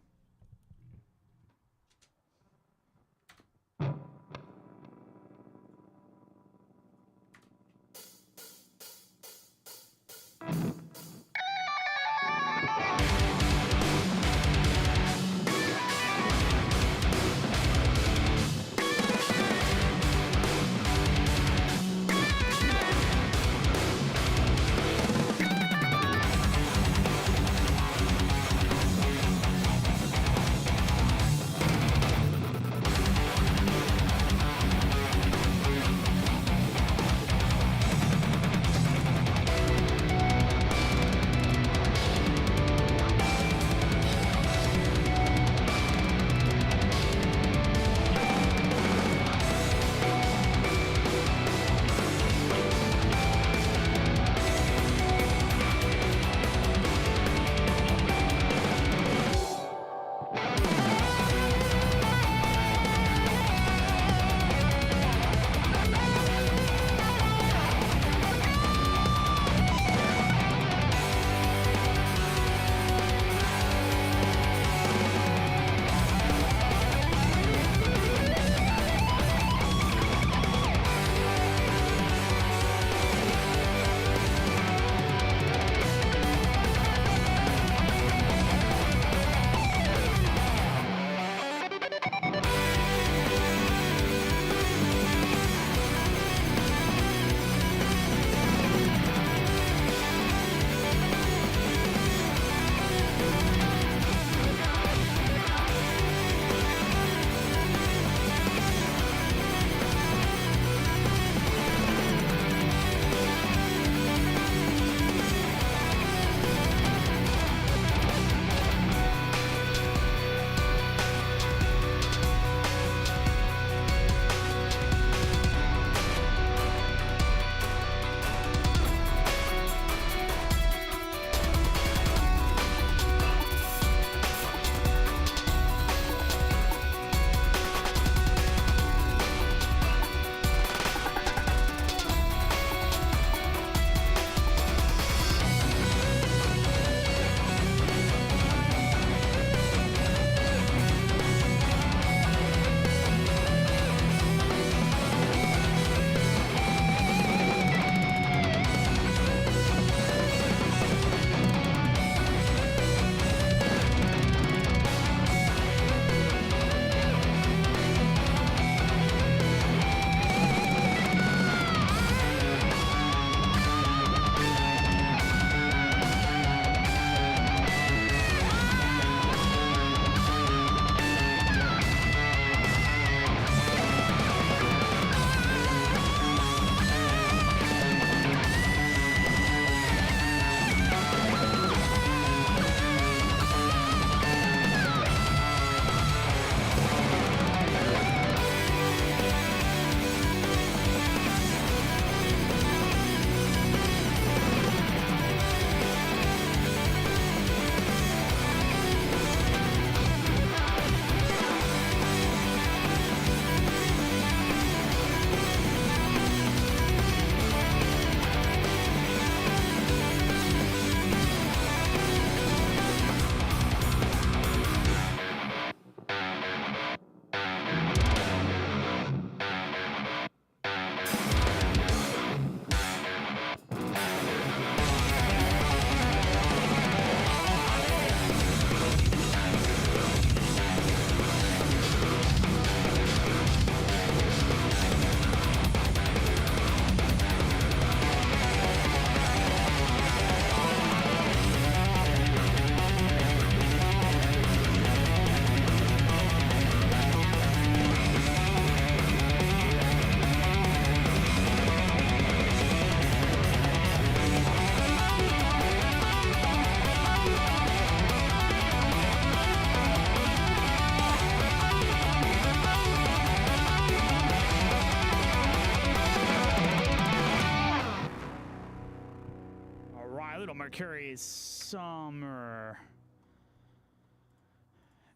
right, Little Mercury Summer.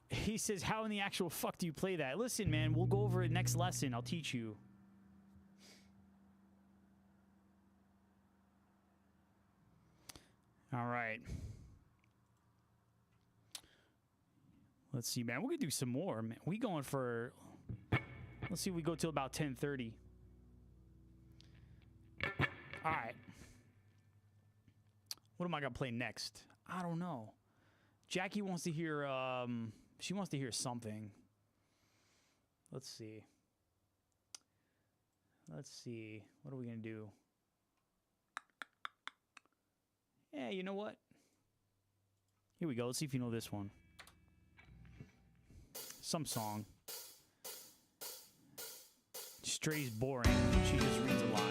He says, how in the actual fuck do you play that? Listen, man, we'll go over it next lesson. I'll teach you. All right. Let's see, man. We're going to do some more, man. We going for... Let's see if we go till about 10:30. All right. What am I going to play next? I don't know. Jackie wants to hear... she wants to hear something. Let's see. Let's see. What are we going to do? Yeah, you know what? Here we go. Let's see if you know this one. Some song. Stray's boring. She just reads a lot.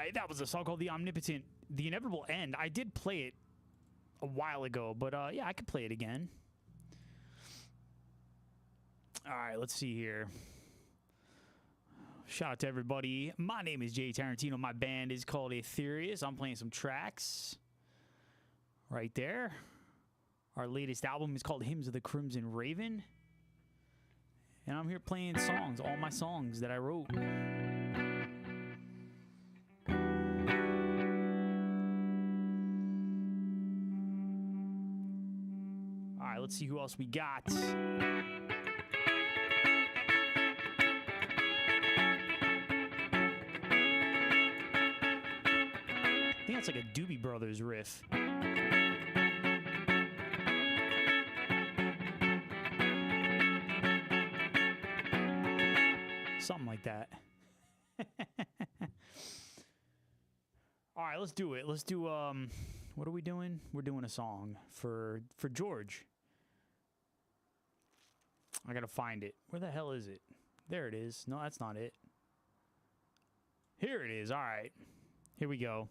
right, that was a song called The Omnipotent, The Inevitable End. I did play it a while ago, but yeah, I could play it again. All right, let's see here. Shout out to everybody. My name is Jay Tarantino. My band is called Etherius. I'm playing some tracks right there. Our latest album is called Hymns of the Crimson Raven. And I'm here playing songs, all my songs that I wrote. All right, let's see who else we got. I think that's like a Doobie Brothers riff. Something like that. All right, let's do it. Let's do what are we doing? We're doing a song for George. I gotta find it. Where the hell is it? There it is. No, that's not it. Here it is. All right. Here we go.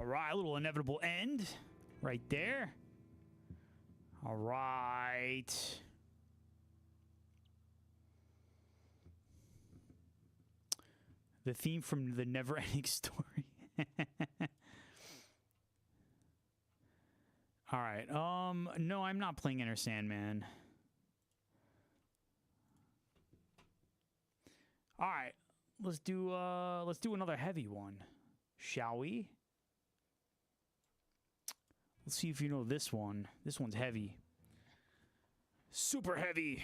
All right, a little inevitable end right there. All right. The theme from the Never-Ending Story. All right. No, I'm not playing Inner Sandman. All right. Let's do another heavy one. Shall we? Let's see if you know this one. This one's heavy. Super heavy.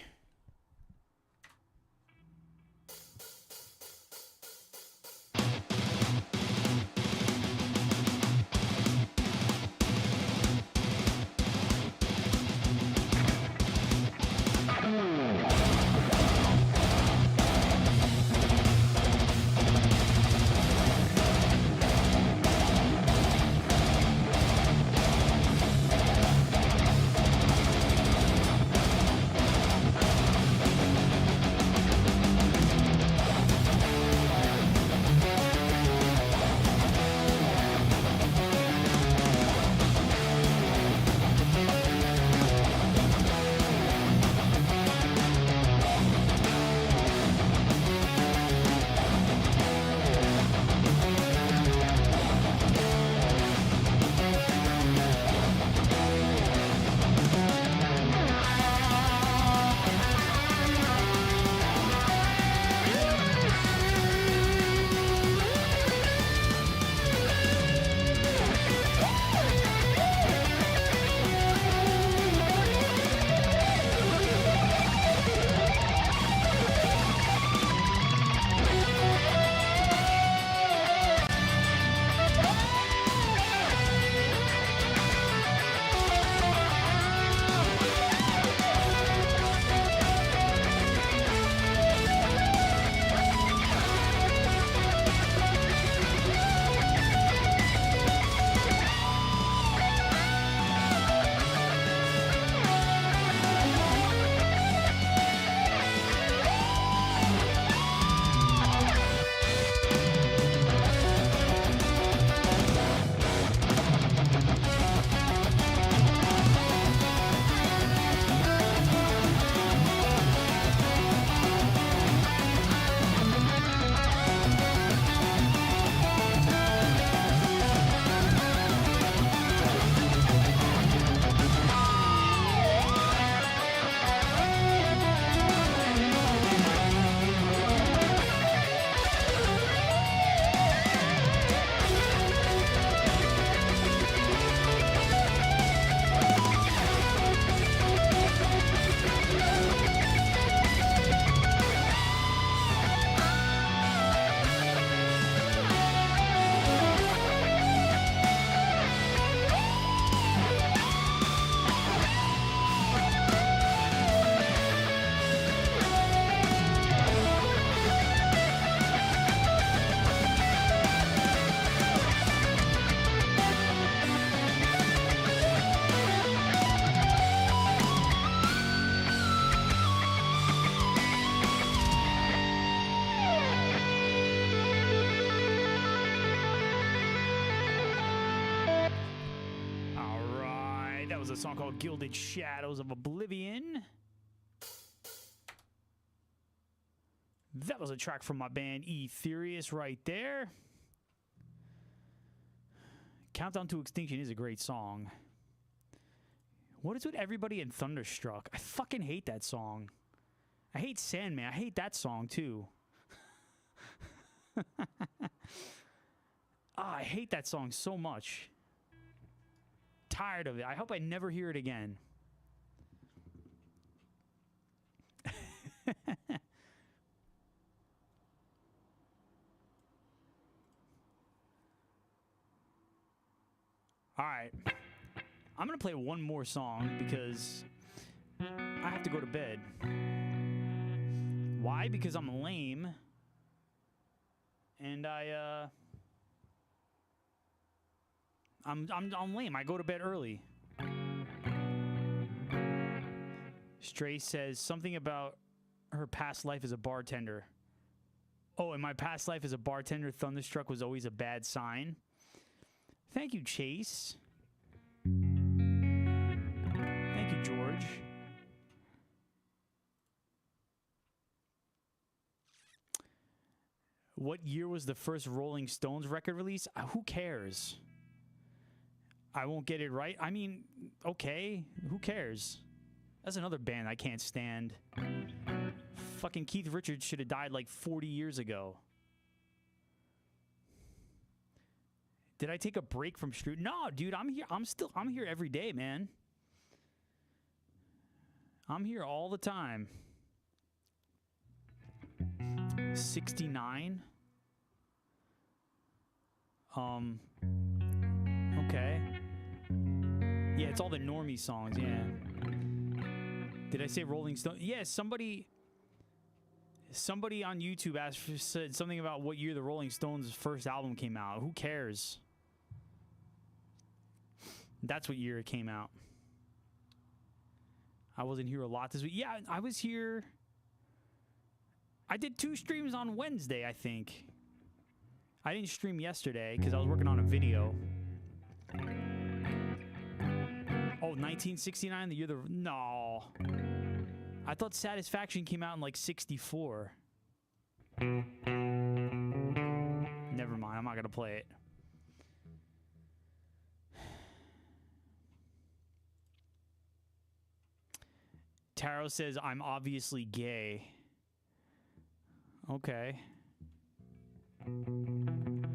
Song called Gilded Shadows of Oblivion. That was a track from my band Etherius right there. Countdown to Extinction is a great song. What is with everybody in Thunderstruck? I fucking hate that song. I hate Sandman. I hate that song too. I hate that song so much. Tired of it. I hope I never hear it again. All right. I'm going to play one more song because I have to go to bed. Why? Because I'm lame. And I'm lame. I go to bed early. Stray says something about her past life as a bartender. Oh, in my past life as a bartender, Thunderstruck was always a bad sign. Thank you, Chase. Thank you, George. What year was the first Rolling Stones record release? Who cares? I won't get it right. I mean, okay. Who cares? That's another band I can't stand. Fucking Keith Richards should have died like 40 years ago. Did I take a break from stream? No, dude, I'm here. I'm here every day, man. I'm here all the time. 69. Okay. Yeah, it's all the normie songs, yeah. Did I say Rolling Stone? Yeah, somebody on YouTube said something about what year the Rolling Stones' first album came out. Who cares? That's what year it came out. I wasn't here a lot this week. Yeah, I was here. I did 2 streams on Wednesday, I think. I didn't stream yesterday because I was working on a video. Oh, 1969, the year the... No. I thought Satisfaction came out in like 64. Never mind, I'm not going to play it. Taro says, I'm obviously gay. Okay.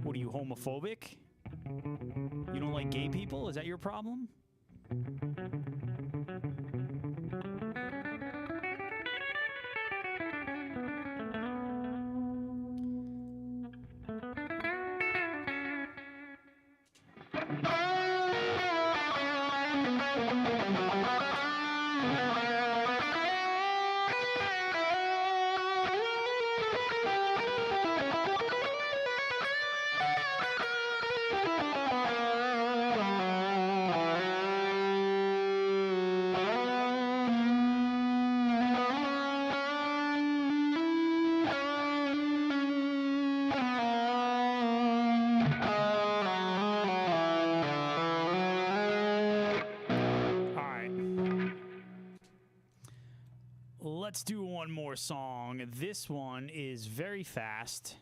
What are you, homophobic? You don't like gay people? Is that your problem? Let's do one more song. This one is very fast.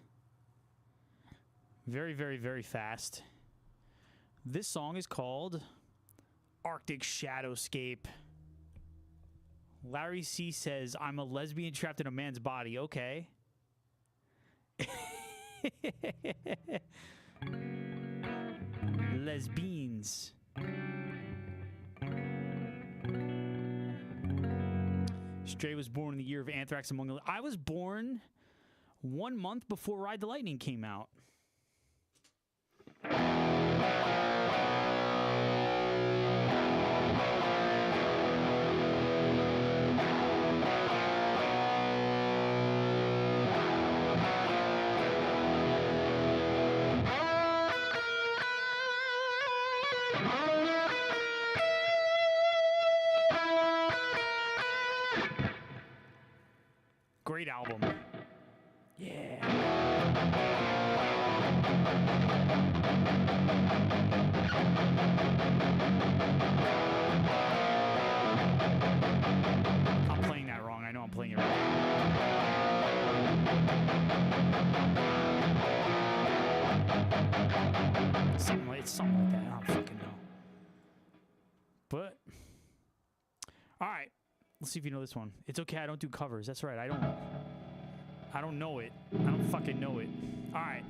Very, very, very fast. This song is called Arctic Shadowscape. Larry C says, I'm a lesbian trapped in a man's body. Okay. Lesbians. Stray was born in the year of Anthrax Among the... I was born 1 month before Ride the Lightning came out. Great album. Yeah. I'm playing that wrong. I know I'm playing it wrong. It's something like that. I don't fucking know. But, all right. Let's see if you know this one. It's okay, I don't do covers. That's right, I don't know it. I don't fucking know it. All right.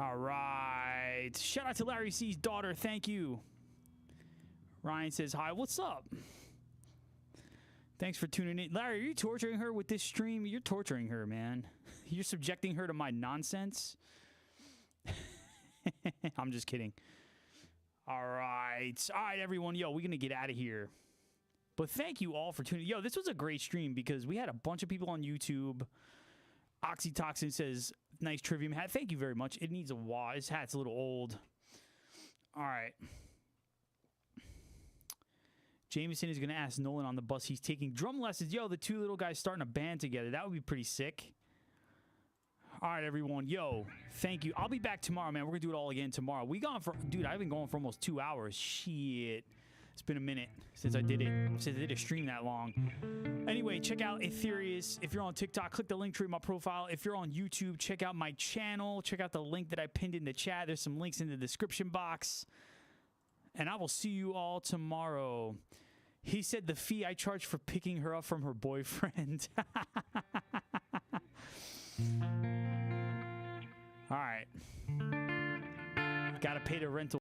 All right. Shout out to Larry C's daughter. Thank you. Ryan says, hi, what's up? Thanks for tuning in. Larry, are you torturing her with this stream? You're torturing her, man. You're subjecting her to my nonsense. I'm just kidding. All right. All right, everyone. Yo, we're going to get out of here. But thank you all for tuning in. Yo, this was a great stream because we had a bunch of people on YouTube. Oxytoxin says, nice Trivium hat. Thank you very much. It needs a wash. This hat's a little old. All right. Jameson is going to ask Nolan on the bus. He's taking drum lessons. Yo, the two little guys starting a band together. That would be pretty sick. All right, everyone. Yo, thank you. I'll be back tomorrow, man. We're going to do it all again tomorrow. We gone for... Dude, I've been going for almost 2 hours. Shit. It's been a minute since I did it. Since I did a stream that long. Anyway, check out Etherius. If you're on TikTok, click the link tree in my profile. If you're on YouTube, check out my channel. Check out the link that I pinned in the chat. There's some links in the description box. And I will see you all tomorrow. He said the fee I charged for picking her up from her boyfriend. All right. Gotta pay the rental.